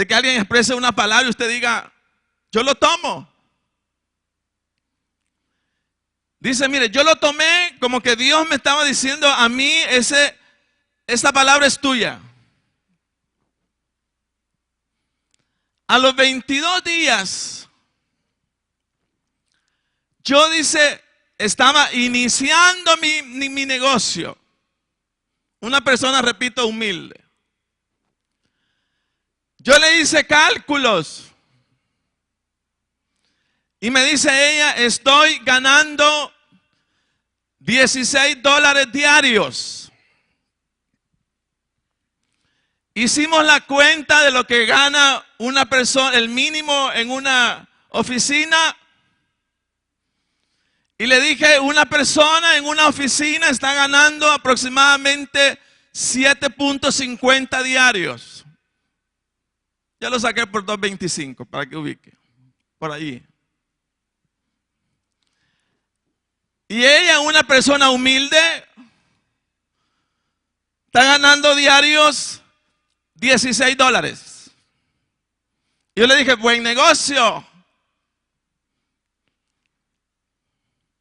que alguien exprese una palabra y usted diga, yo lo tomo. Dice, mire, yo lo tomé como que Dios me estaba diciendo a mí, esta palabra es tuya. A los 22 días, yo estaba iniciando mi negocio. Una persona, repito, humilde. Yo le hice cálculos. Y me dice ella, estoy ganando $16 diarios. Hicimos la cuenta de lo que gana una persona, el mínimo en una oficina. Y le dije, una persona en una oficina está ganando aproximadamente 7.50 diarios. Ya lo saqué por 2.25 para que ubique. Por ahí. Y ella, una persona humilde, está ganando diarios $16. Yo le dije, buen negocio.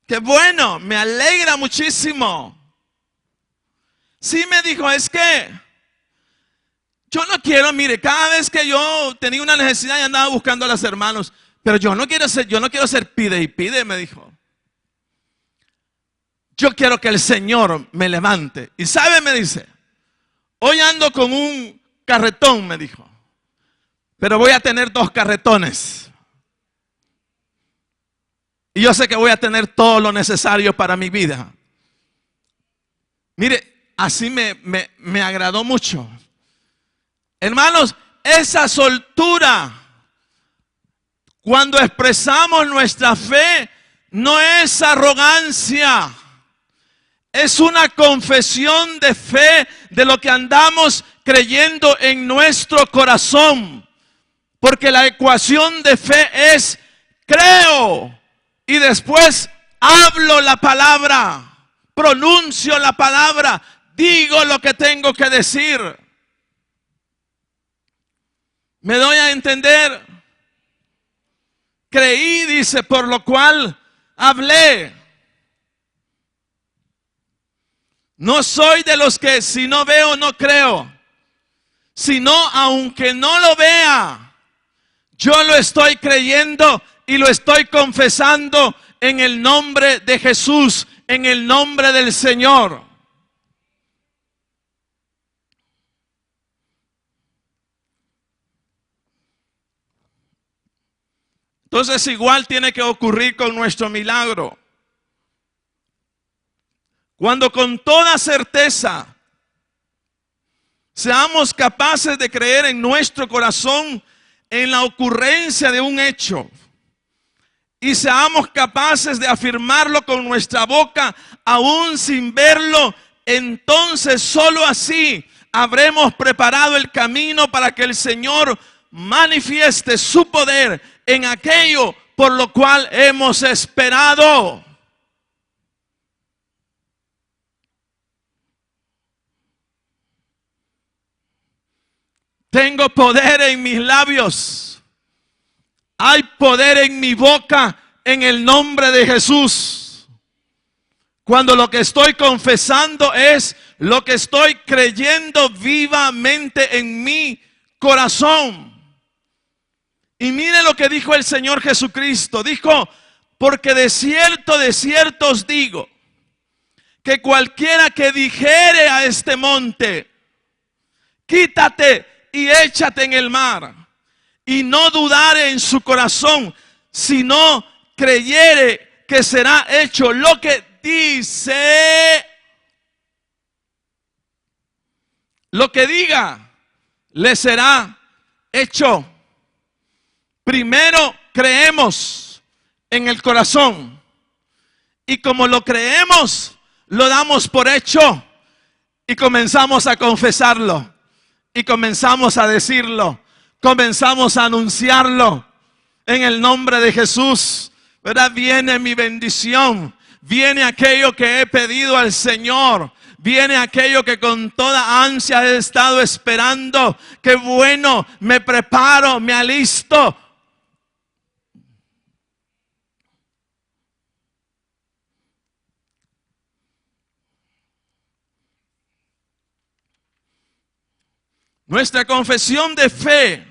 Qué bueno, me alegra muchísimo. Sí, me dijo, es que yo no quiero, mire, cada vez que yo tenía una necesidad y andaba buscando a los hermanos, pero yo no quiero ser pide y pide, me dijo. Yo quiero que el Señor me levante. Y sabe, me dice, hoy ando con un carretón, me dijo, pero voy a tener 2 carretones. Y yo sé que voy a tener todo lo necesario para mi vida. Mire, así me agradó mucho. Hermanos, esa soltura, cuando expresamos nuestra fe, no es arrogancia. Es una confesión de fe de lo que andamos creyendo en nuestro corazón. Porque la ecuación de fe es creo. Y después hablo la palabra, pronuncio la palabra, digo lo que tengo que decir. ¿Me doy a entender? Creí, dice, por lo cual hablé. No soy de los que si no veo no creo, sino aunque no lo vea, yo lo estoy creyendo y lo estoy confesando en el nombre de Jesús, en el nombre del Señor. Entonces igual tiene que ocurrir con nuestro milagro. Cuando con toda certeza seamos capaces de creer en nuestro corazón en la ocurrencia de un hecho y seamos capaces de afirmarlo con nuestra boca aún sin verlo, entonces solo así habremos preparado el camino para que el Señor manifieste su poder en aquello por lo cual hemos esperado. Tengo poder en mis labios. Hay poder en mi boca en el nombre de Jesús. Cuando lo que estoy confesando es lo que estoy creyendo vivamente en mi corazón. Y mire lo que dijo el Señor Jesucristo. Dijo, porque de cierto os digo, que cualquiera que dijere a este monte, quítate y échate en el mar, y no dudare en su corazón, sino creyere que será hecho lo que dice, lo que diga, le será hecho. Primero creemos en el corazón, y como lo creemos, lo damos por hecho, y comenzamos a confesarlo. Y comenzamos a decirlo, comenzamos a anunciarlo en el nombre de Jesús. ¿Verdad? Viene mi bendición, viene aquello que he pedido al Señor, viene aquello que con toda ansia he estado esperando. Qué bueno, me preparo, me alisto. Nuestra confesión de fe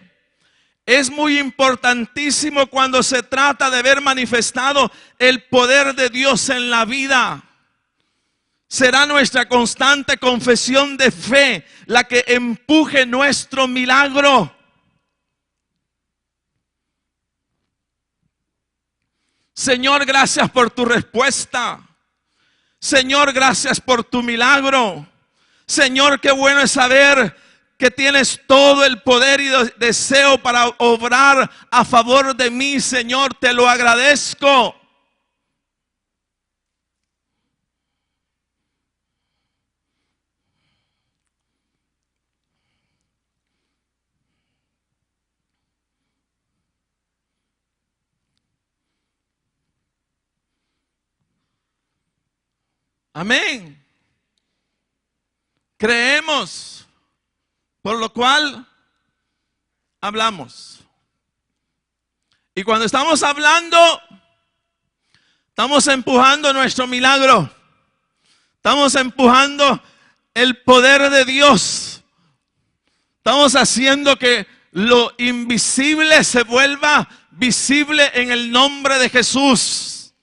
es muy importantísimo cuando se trata de ver manifestado el poder de Dios en la vida. Será nuestra constante confesión de fe la que empuje nuestro milagro. Señor, gracias por tu respuesta. Señor, gracias por tu milagro. Señor, qué bueno es saber que tienes todo el poder y deseo para obrar a favor de mí, Señor, te lo agradezco. Amén. Creemos. Por lo cual hablamos. Y cuando estamos hablando, estamos empujando nuestro milagro. Estamos empujando el poder de Dios. Estamos haciendo que lo invisible se vuelva visible en el nombre de Jesús.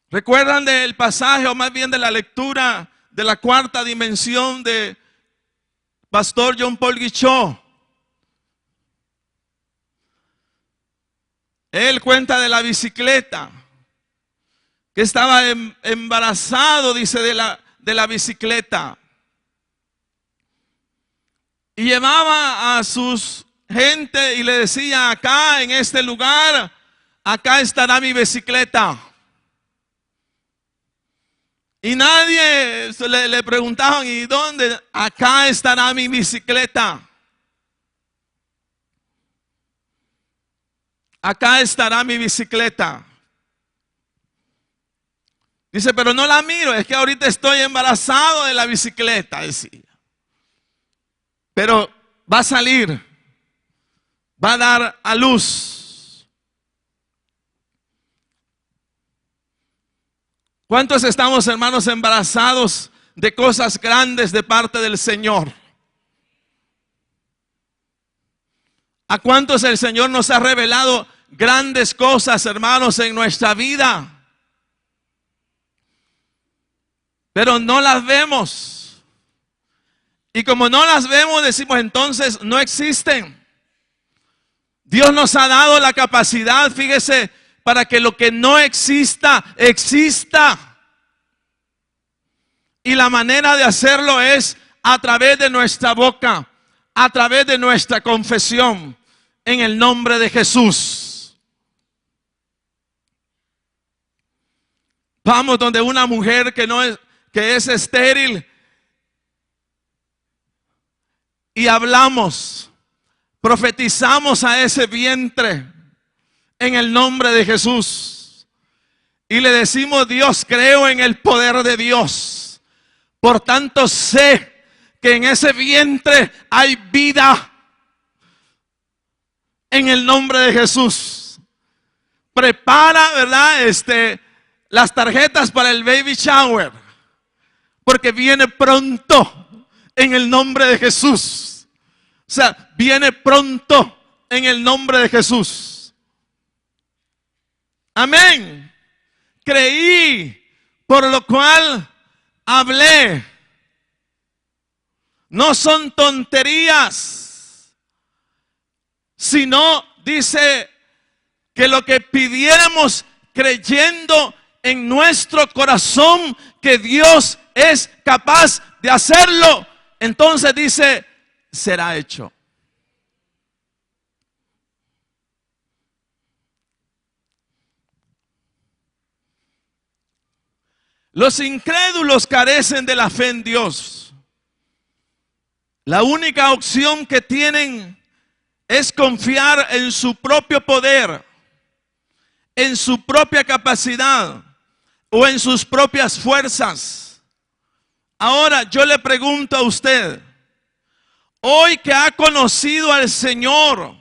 ¿Recuerdan del pasaje, o más bien de la lectura de la cuarta dimensión de Pastor John Paul Guichot? Él cuenta de la bicicleta, que estaba embarazado, dice, de la bicicleta. Y llevaba a sus gente y le decía, acá en este lugar, acá estará mi bicicleta. Y nadie le preguntaban, ¿y dónde? Acá estará mi bicicleta. Acá estará mi bicicleta. Dice, pero no la miro, es que ahorita estoy embarazado de la bicicleta, decía. Pero va a salir, va a dar a luz. ¿Cuántos estamos, hermanos, embarazados de cosas grandes de parte del Señor? ¿A cuántos el Señor nos ha revelado grandes cosas, hermanos, en nuestra vida? Pero no las vemos. Y como no las vemos, decimos entonces no existen. Dios nos ha dado la capacidad, fíjese, para que lo que no exista, exista. Y la manera de hacerlo es a través de nuestra boca, a través de nuestra confesión, en el nombre de Jesús. Vamos donde una mujer que es estéril y hablamos, profetizamos a ese vientre en el nombre de Jesús y le decimos: Dios, creo en el poder de Dios, por tanto sé que en ese vientre hay vida. En el nombre de Jesús. Prepara, ¿verdad? Las tarjetas para el baby shower, porque viene pronto en el nombre de Jesús. O sea, viene pronto en el nombre de Jesús. Amén. Creí, por lo cual hablé. No son tonterías, sino dice que lo que pidiéramos creyendo en nuestro corazón que Dios es capaz de hacerlo, entonces dice, será hecho. Los incrédulos carecen de la fe en Dios. La única opción que tienen es confiar en su propio poder, en su propia capacidad o en sus propias fuerzas. Ahora yo le pregunto a usted, hoy que ha conocido al Señor,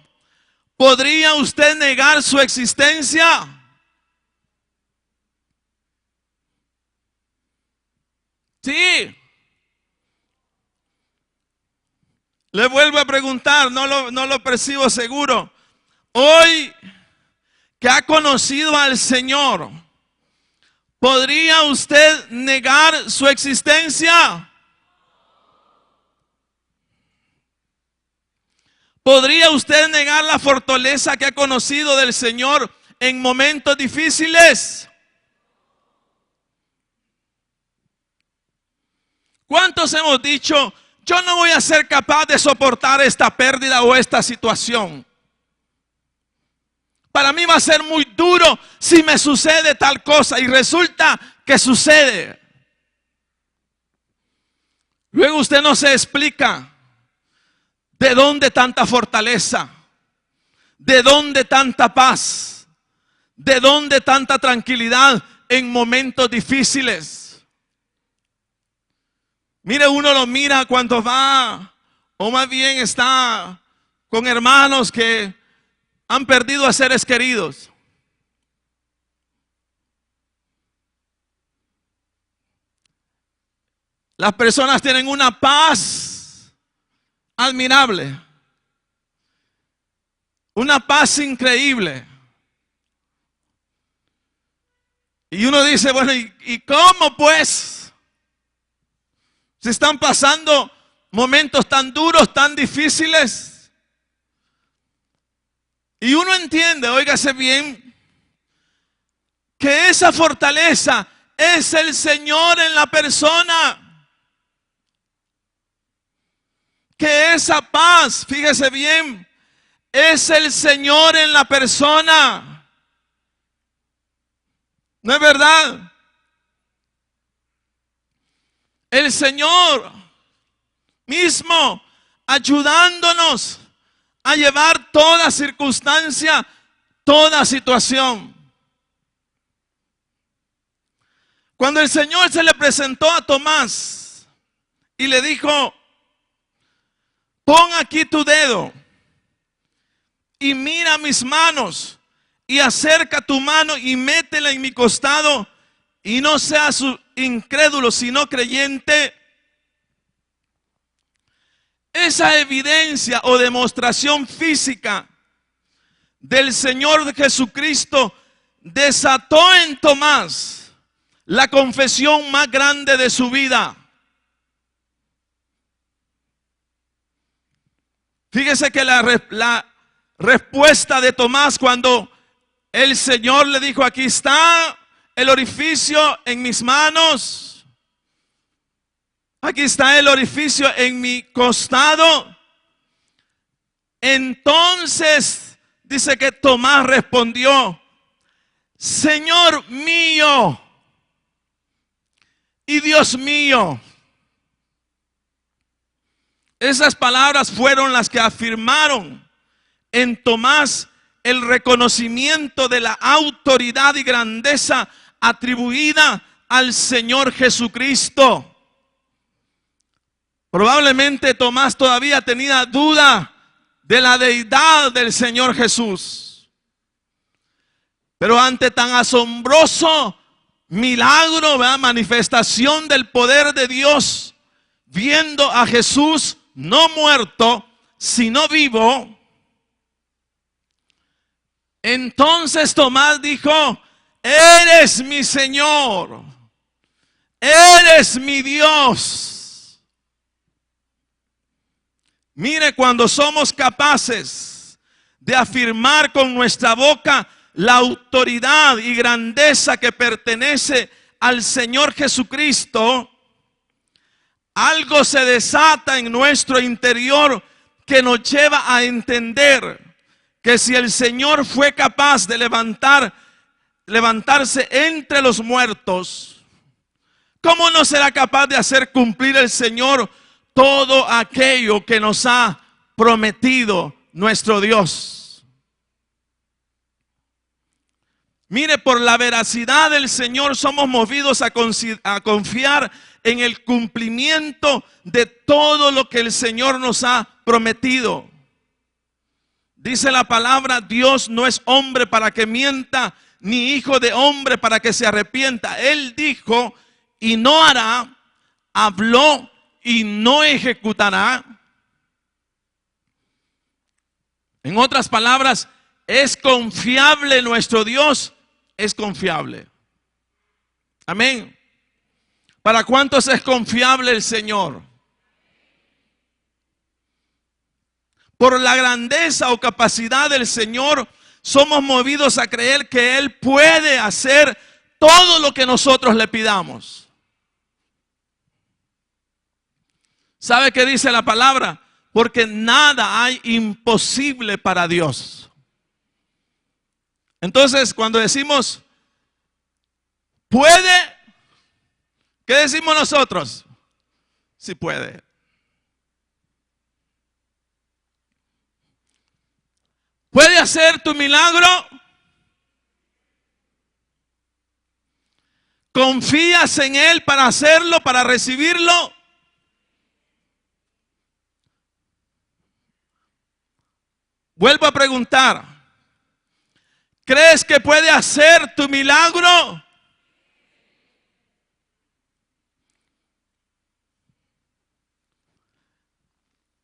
¿podría usted negar su existencia? Sí. Le vuelvo a preguntar, no lo percibo seguro. Hoy que ha conocido al Señor, ¿podría usted negar su existencia? ¿Podría usted negar la fortaleza que ha conocido del Señor en momentos difíciles? ¿Cuántos hemos dicho, yo no voy a ser capaz de soportar esta pérdida o esta situación? Para mí va a ser muy duro si me sucede tal cosa, y resulta que sucede. Luego usted no se explica de dónde tanta fortaleza, de dónde tanta paz, de dónde tanta tranquilidad en momentos difíciles. Mire, uno lo mira cuando va, o más bien está con hermanos que han perdido a seres queridos. Las personas tienen una paz admirable, una paz increíble. Y uno dice, bueno, ¿y cómo pues? Se están pasando momentos tan duros, tan difíciles. Y uno entiende, óigase bien, que esa fortaleza es el Señor en la persona. Que esa paz, fíjese bien, es el Señor en la persona. ¿No es verdad? El Señor mismo ayudándonos a llevar toda circunstancia, toda situación. Cuando el Señor se le presentó a Tomás y le dijo, pon aquí tu dedo y mira mis manos y acerca tu mano y métela en mi costado y no seas incrédulo sino creyente. esa evidencia o demostración física del Señor Jesucristo desató en Tomás la confesión más grande de su vida. Fíjese que la respuesta de Tomás cuando el Señor le dijo: aquí está el orificio en mis manos, aquí está el orificio en mi costado. Entonces dice que Tomás respondió: Señor mío y Dios mío. Esas palabras fueron las que afirmaron en Tomás el reconocimiento de la autoridad y grandeza atribuida al Señor Jesucristo. Probablemente Tomás todavía tenía duda de la deidad del Señor Jesús. Pero ante tan asombroso milagro, ¿verdad?, manifestación del poder de Dios, viendo a Jesús no muerto, sino vivo, entonces Tomás dijo: eres mi Señor, eres mi Dios. Mire, cuando somos capaces de afirmar con nuestra boca la autoridad y grandeza que pertenece al Señor Jesucristo, algo se desata en nuestro interior que nos lleva a entender que si el Señor fue capaz de levantarse entre los muertos, ¿cómo no será capaz de hacer cumplir el Señor todo aquello que nos ha prometido nuestro Dios? Mire, por la veracidad del Señor somos movidos a confiar en el cumplimiento de todo lo que el Señor nos ha prometido. Dice la palabra: Dios no es hombre para que mienta, ni hijo de hombre para que se arrepienta. Él dijo y no hará, habló y no ejecutará. En otras palabras, es confiable nuestro Dios, es confiable. Amén. ¿Para cuántos es confiable el Señor? Por la grandeza o capacidad del Señor, somos movidos a creer que Él puede hacer todo lo que nosotros le pidamos. ¿Sabe qué dice la palabra? Porque nada hay imposible para Dios. Entonces, cuando decimos puede, ¿qué decimos nosotros? Sí puede. ¿Puede hacer tu milagro? ¿Confías en Él para hacerlo, para recibirlo? Vuelvo a preguntar: ¿crees que puede hacer tu milagro?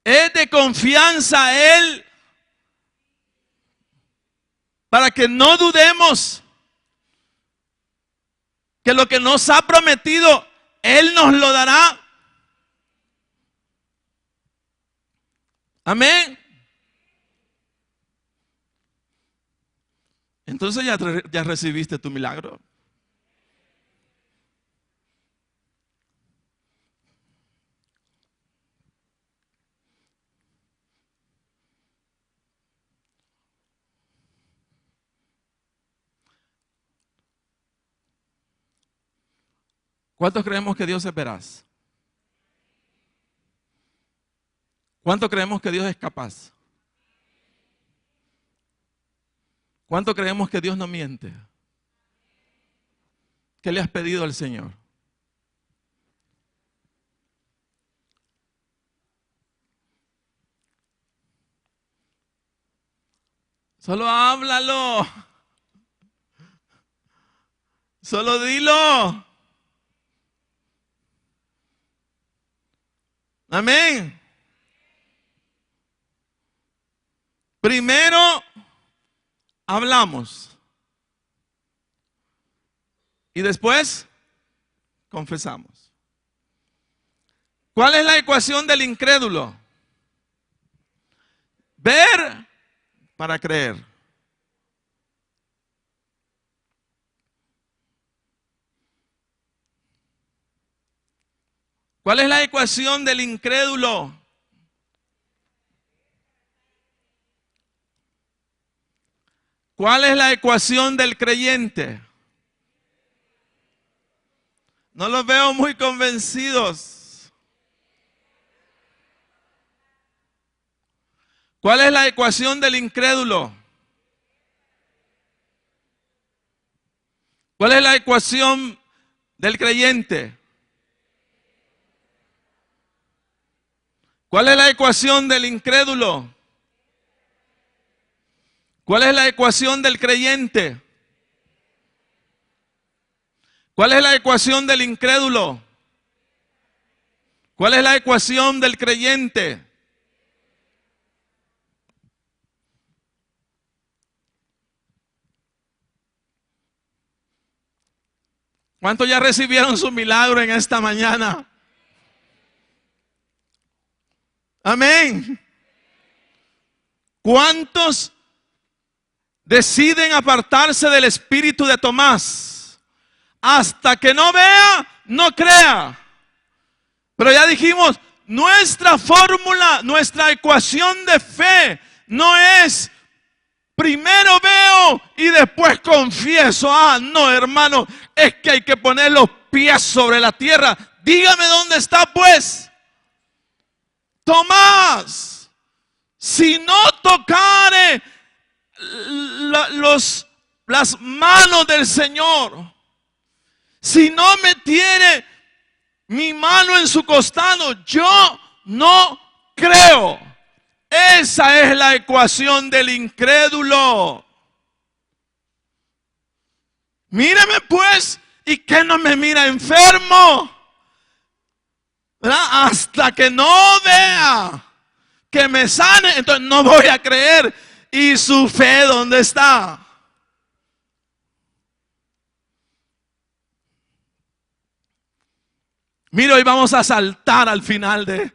¿Es de confianza a Él para que no dudemos que lo que nos ha prometido Él nos lo dará? Amén. Entonces ya recibiste tu milagro. ¿Cuántos creemos que Dios es veraz? ¿Cuánto creemos que Dios es capaz? ¿Cuánto creemos que Dios no miente? ¿Qué le has pedido al Señor? Solo háblalo. Solo dilo. Amén. Primero hablamos y después confesamos. ¿Cuál es la ecuación del incrédulo? Ver para creer. ¿Cuál es la ecuación del incrédulo? ¿Cuál es la ecuación del creyente? No los veo muy convencidos. ¿Cuál es la ecuación del incrédulo? ¿Cuál es la ecuación del creyente? ¿Cuál es la ecuación del incrédulo? ¿Cuál es la ecuación del creyente? ¿Cuál es la ecuación del incrédulo? ¿Cuál es la ecuación del creyente? ¿Cuántos ya recibieron su milagro en esta mañana? Amén. ¿Cuántos deciden apartarse del espíritu de Tomás? Hasta que no vea, no crea. Pero ya dijimos, nuestra fórmula, nuestra ecuación de fe no es primero veo y después confieso. Ah, no, hermano, es que hay que poner los pies sobre la tierra. Dígame dónde está, pues. Tomás, si no tocare las manos del Señor, si no metiere mi mano en su costado, yo no creo. Esa es la ecuación del incrédulo. Míreme pues, ¿y qué no me mira enfermo? ¿Verdad? Hasta que no vea que me sane, entonces no voy a creer. ¿Y su fe dónde está? Mira, hoy vamos a saltar al final de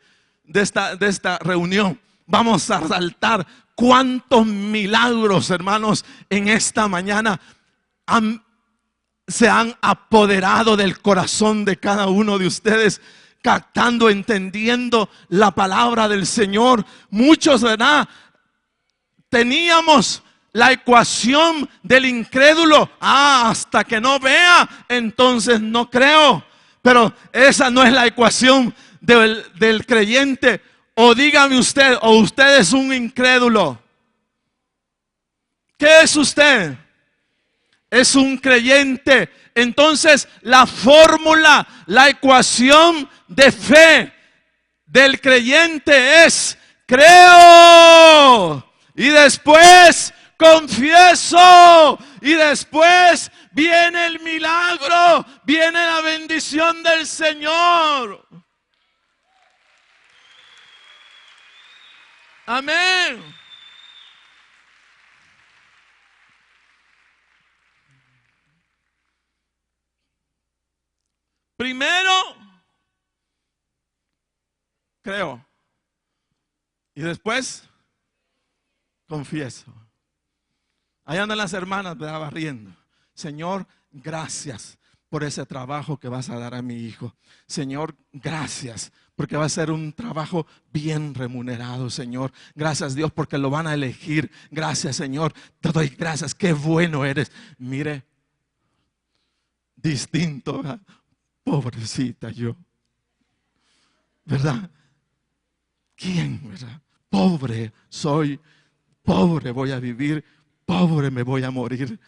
esta reunión. Vamos a saltar cuántos milagros, hermanos, en esta mañana se han apoderado del corazón de cada uno de ustedes, captando, entendiendo la palabra del Señor. Muchos, ¿verdad? Teníamos la ecuación del incrédulo. Ah, hasta que no vea, entonces no creo. Pero esa no es la ecuación del creyente. O dígame usted, o usted es un incrédulo. ¿Qué es usted? Es un creyente. Entonces la fórmula, la ecuación de fe del creyente es: creo y después confieso y después viene el milagro, viene la bendición del Señor. Amén. Primero, creo. Y después, confieso. Ahí andan las hermanas, ¿verdad? Barriendo. Señor, gracias por ese trabajo que vas a dar a mi hijo. Señor, gracias porque va a ser un trabajo bien remunerado, Señor. Gracias, Dios, porque lo van a elegir. Gracias, Señor. Te doy gracias. Qué bueno eres. Mire, distinto, ¿verdad? Pobrecita yo, ¿verdad? ¿Quién, verdad? Pobre soy, pobre voy a vivir, pobre me voy a morir.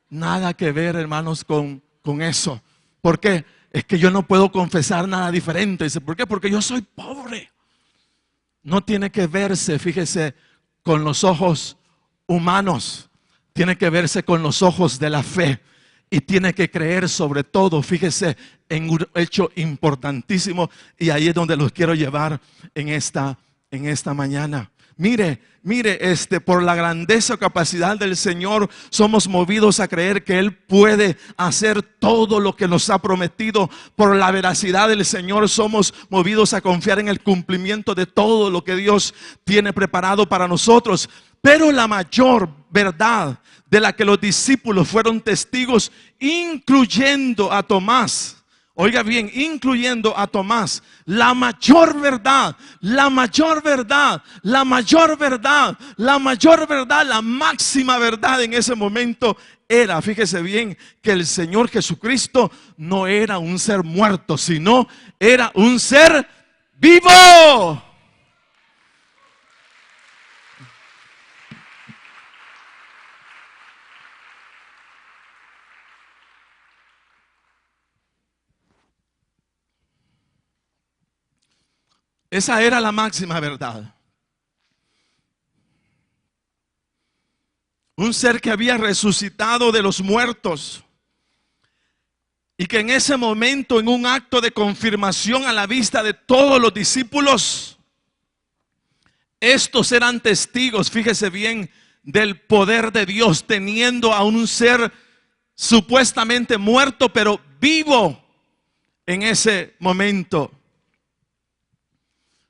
Nada que ver, hermanos, con eso. ¿Por qué? Es que yo no puedo confesar nada diferente. Dice, ¿por qué? Porque yo soy pobre. No tiene que verse, fíjese, con los ojos humanos. Tiene que verse con los ojos de la fe. Y tiene que creer sobre todo, fíjese, en un hecho importantísimo. Y ahí es donde los quiero llevar en esta mañana. Por la grandeza o capacidad del Señor, somos movidos a creer que Él puede hacer todo lo que nos ha prometido. Por la veracidad del Señor, somos movidos a confiar en el cumplimiento de todo lo que Dios tiene preparado para nosotros. Pero la mayor verdad de la que los discípulos fueron testigos, incluyendo a Tomás, oiga bien, incluyendo a Tomás, la mayor verdad, la máxima verdad en ese momento era, fíjese bien, que el Señor Jesucristo no era un ser muerto, sino era un ser vivo. Esa era la máxima verdad. Un ser que había resucitado de los muertos y que en ese momento, en un acto de confirmación a la vista de todos los discípulos, estos eran testigos, fíjese bien, del poder de Dios, teniendo a un ser supuestamente muerto pero vivo en ese momento.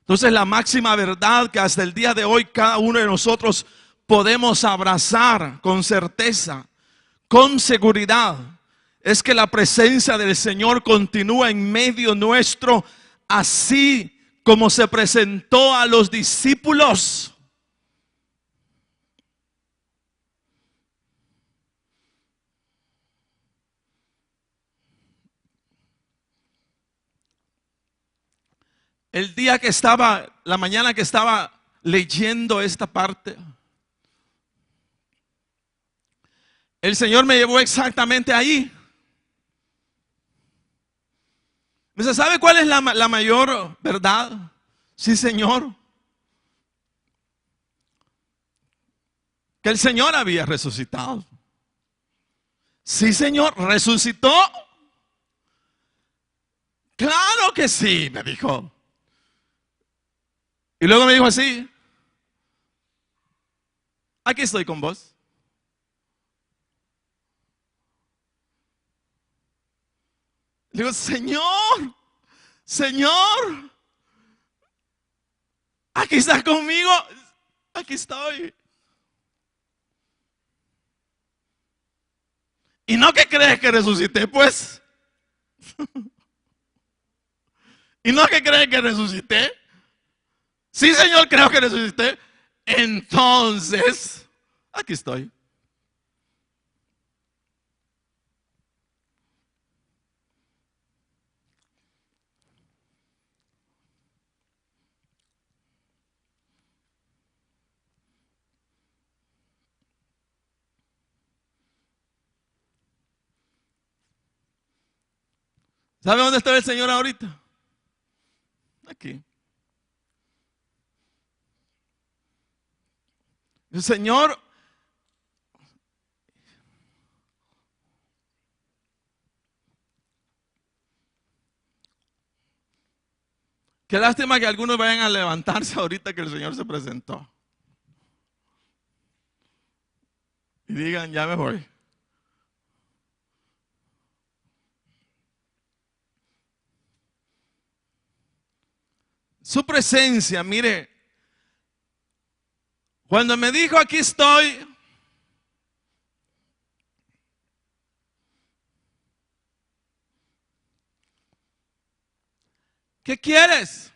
Entonces, la máxima verdad que hasta el día de hoy cada uno de nosotros podemos abrazar con certeza, con seguridad, es que la presencia del Señor continúa en medio nuestro, así como se presentó a los discípulos. El día que estaba, la mañana que estaba leyendo esta parte, el Señor me llevó exactamente ahí. Me dice, ¿sabe cuál es la mayor verdad? Sí, Señor. Que el Señor había resucitado. Sí, Señor, resucitó. Claro que sí, me dijo. Y luego me dijo así, aquí estoy con vos. Le digo, Señor, Señor, aquí estás conmigo, aquí estoy. ¿Y no que crees que resucité, pues? ¿Y no que crees que resucité? Sí, Señor, creo que resucité. Entonces, aquí estoy. ¿Sabe dónde está el Señor ahorita? Aquí. El Señor, qué lástima que algunos vayan a levantarse ahorita que el Señor se presentó. Y digan, ya me voy. Su presencia, mire, cuando me dijo aquí estoy, ¿qué quieres?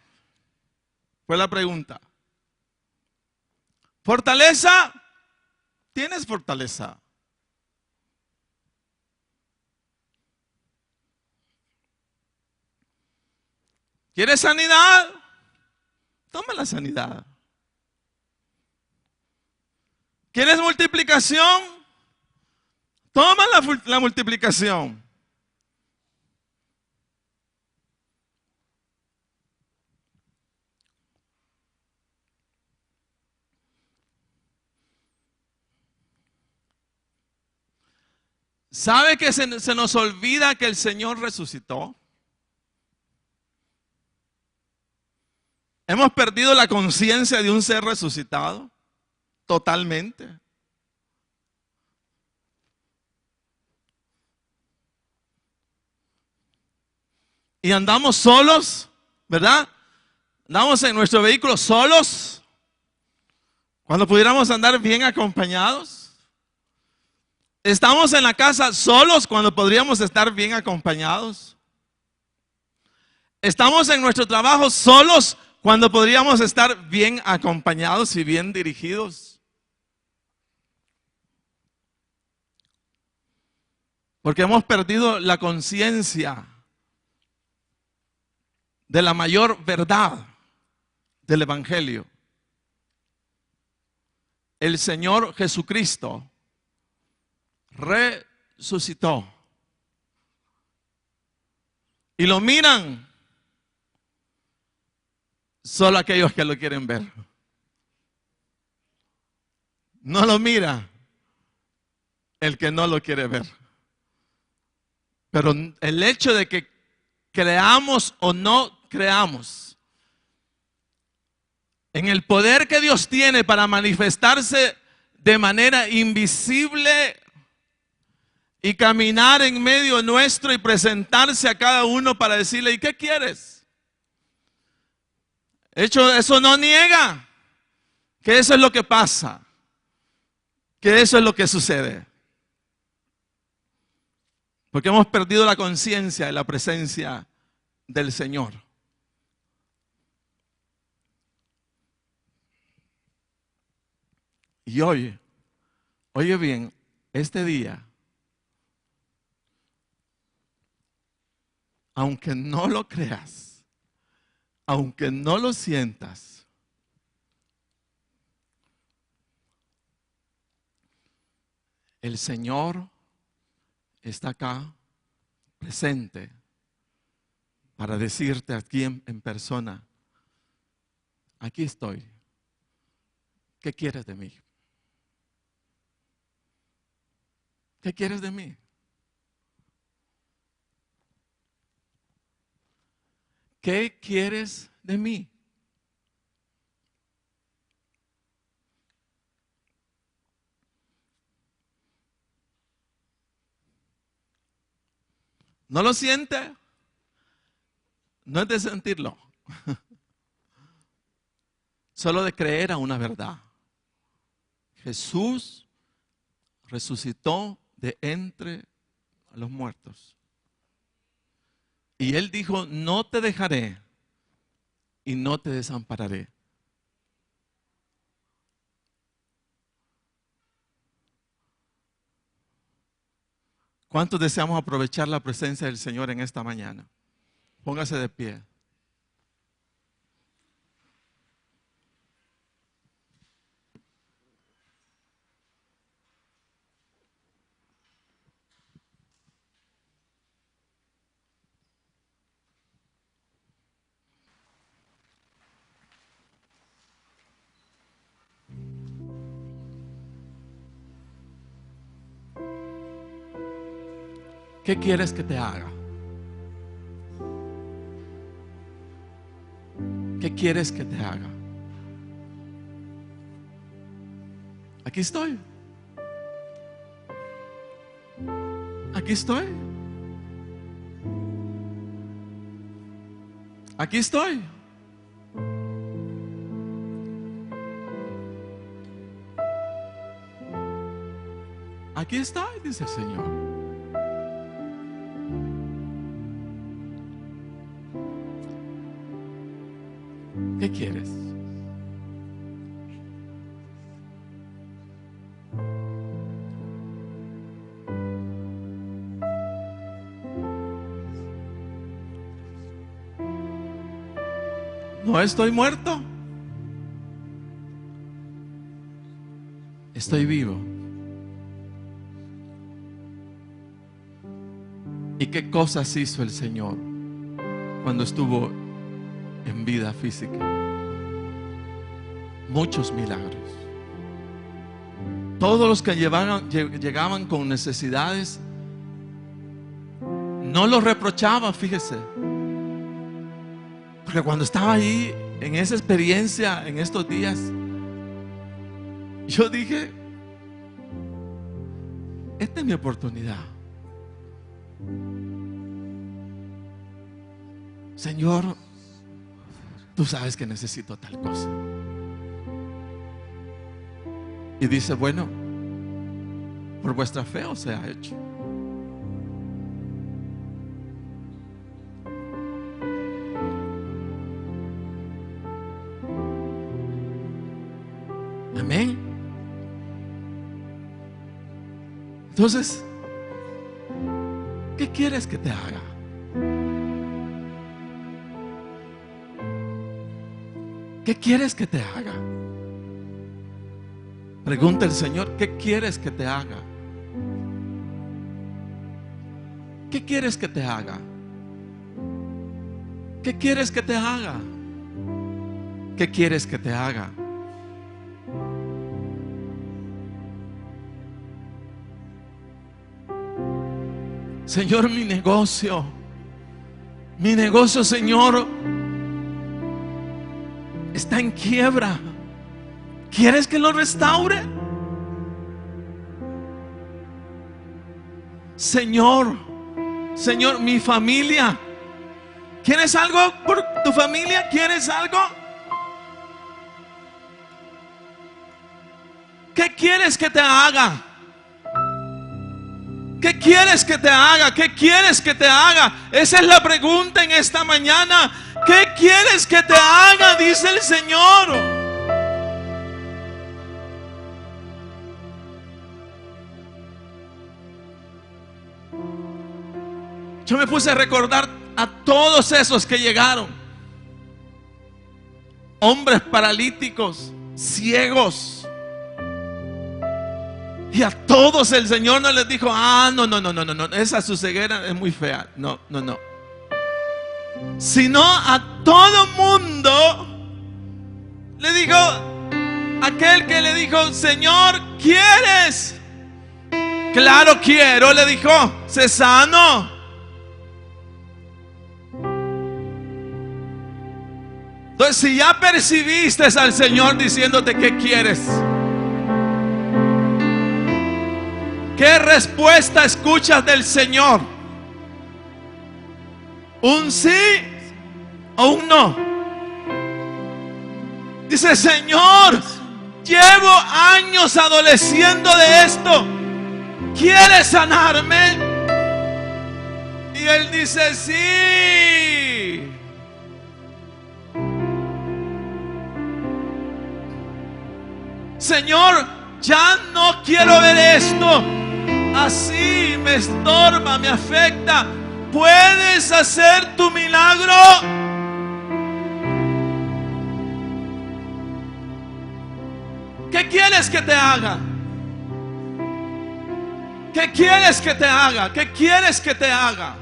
Fue la pregunta. ¿Fortaleza? ¿Tienes fortaleza? ¿Quieres sanidad? Toma la sanidad. ¿Quieres multiplicación? Toma la multiplicación. ¿Sabe que se nos olvida que el Señor resucitó? Hemos perdido la conciencia de un ser resucitado totalmente. Y andamos solos, ¿verdad? Andamos en nuestro vehículo solos, cuando pudiéramos andar bien acompañados. Estamos en la casa solos, cuando podríamos estar bien acompañados. Estamos en nuestro trabajo solos, cuando podríamos estar bien acompañados y bien dirigidos. Porque hemos perdido la conciencia de la mayor verdad del Evangelio. El Señor Jesucristo resucitó. Y lo miran solo aquellos que lo quieren ver. No lo mira el que no lo quiere ver. Pero el hecho de que creamos o no creamos en el poder que Dios tiene para manifestarse de manera invisible y caminar en medio nuestro y presentarse a cada uno para decirle: ¿y qué quieres? Hecho, eso no niega que eso es lo que pasa, que eso es lo que sucede. Porque hemos perdido la conciencia de la presencia del Señor. Y oye bien, este día, aunque no lo creas, aunque no lo sientas, el Señor está acá presente para decirte aquí en persona: aquí estoy. ¿Qué quieres de mí? ¿Qué quieres de mí? ¿Qué quieres de mí? ¿No lo siente? No es de sentirlo, solo de creer a una verdad. Jesús resucitó de entre los muertos. Y Él dijo: no te dejaré y no te desampararé. ¿Cuántos deseamos aprovechar la presencia del Señor en esta mañana? Póngase de pie. ¿Qué quieres que te haga? ¿Qué quieres que te haga? Aquí estoy. Aquí estoy. Aquí estoy. Aquí estoy, dice el Señor. ¿Qué quieres? No estoy muerto. Estoy vivo. ¿Y qué cosas hizo el Señor cuando estuvo en vida física? Muchos milagros. Todos los que llegaban con necesidades, no los reprochaba, fíjese. Porque cuando estaba ahí en esa experiencia, en estos días, yo dije, esta es mi oportunidad. Señor, tú sabes que necesito tal cosa. Y dice, bueno, por vuestra fe os sea hecho. Amén. Entonces, ¿qué quieres que te haga? ¿Qué quieres que te haga? Pregunta el Señor, ¿qué quieres que te haga? ¿Qué quieres que te haga? ¿Qué quieres que te haga? ¿Qué quieres que te haga? Señor, mi negocio, Señor, está en quiebra. ¿Quieres que lo restaure? Señor, mi familia. ¿Quieres algo por tu familia? ¿Quieres algo? ¿Qué quieres que te haga? ¿Qué quieres que te haga? ¿Qué quieres que te haga? Esa es la pregunta en esta mañana. ¿Qué quieres que te haga? Dice el Señor. Yo me puse a recordar a todos esos que llegaron. Hombres paralíticos, ciegos. Y a todos el Señor no les dijo, no, esa su ceguera es muy fea. No. Sino a todo mundo le dijo, aquel que le dijo, Señor, ¿quieres? Claro quiero, le dijo, sé sano. Entonces, si ya percibiste al Señor diciéndote qué quieres, ¿qué respuesta escuchas del Señor? ¿Un sí o un no? Dice, Señor, llevo años adoleciendo de esto. ¿Quieres sanarme? Y Él dice, sí. Señor, ya no quiero ver esto. Así me estorba, me afecta. ¿Puedes hacer tu milagro? ¿Qué quieres que te haga? ¿Qué quieres que te haga? ¿Qué quieres que te haga?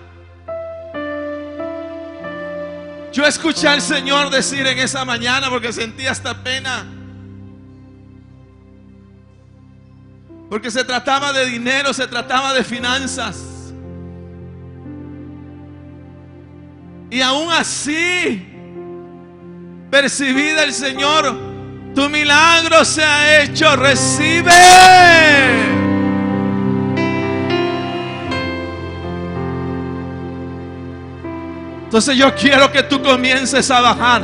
Yo escuché al Señor decir en esa mañana, porque sentí hasta pena, porque se trataba de dinero, se trataba de finanzas. Y aún así, percibí del Señor, tu milagro se ha hecho, recibe. Entonces yo quiero que tú comiences a bajar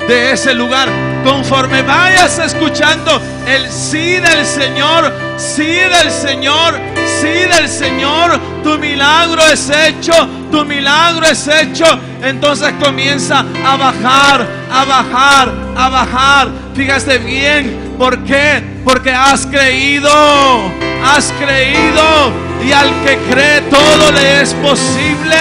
de ese lugar. Conforme vayas escuchando el sí del Señor, sí del Señor, sí del Señor, tu milagro es hecho, tu milagro es hecho. Entonces comienza a bajar, a bajar, a bajar. Fíjate bien, ¿por qué? Porque has creído, y al que cree todo le es posible.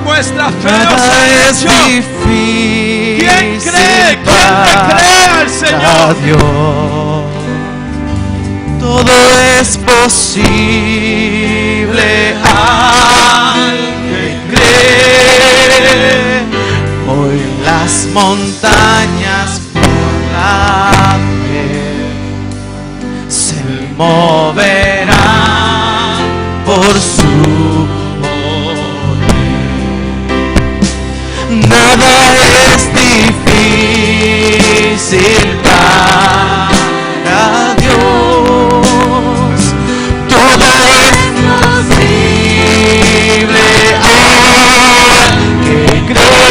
Nuestra fe nada es difícil. ¿Quién cree? ¿Quién le cree al Señor? Dios. Todo es posible al que cree. Hoy las montañas por la fe se moverán por su poder. Nada es difícil para Dios. Todo es posible al que cree.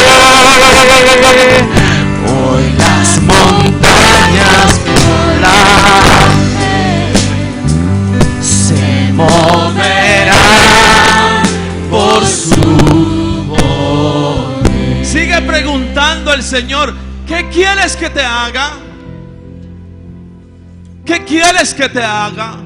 Hoy las montañas por la fe se moverán por su poder. Sigue preguntando el Señor, ¿qué quieres que te haga? ¿Qué quieres que te haga?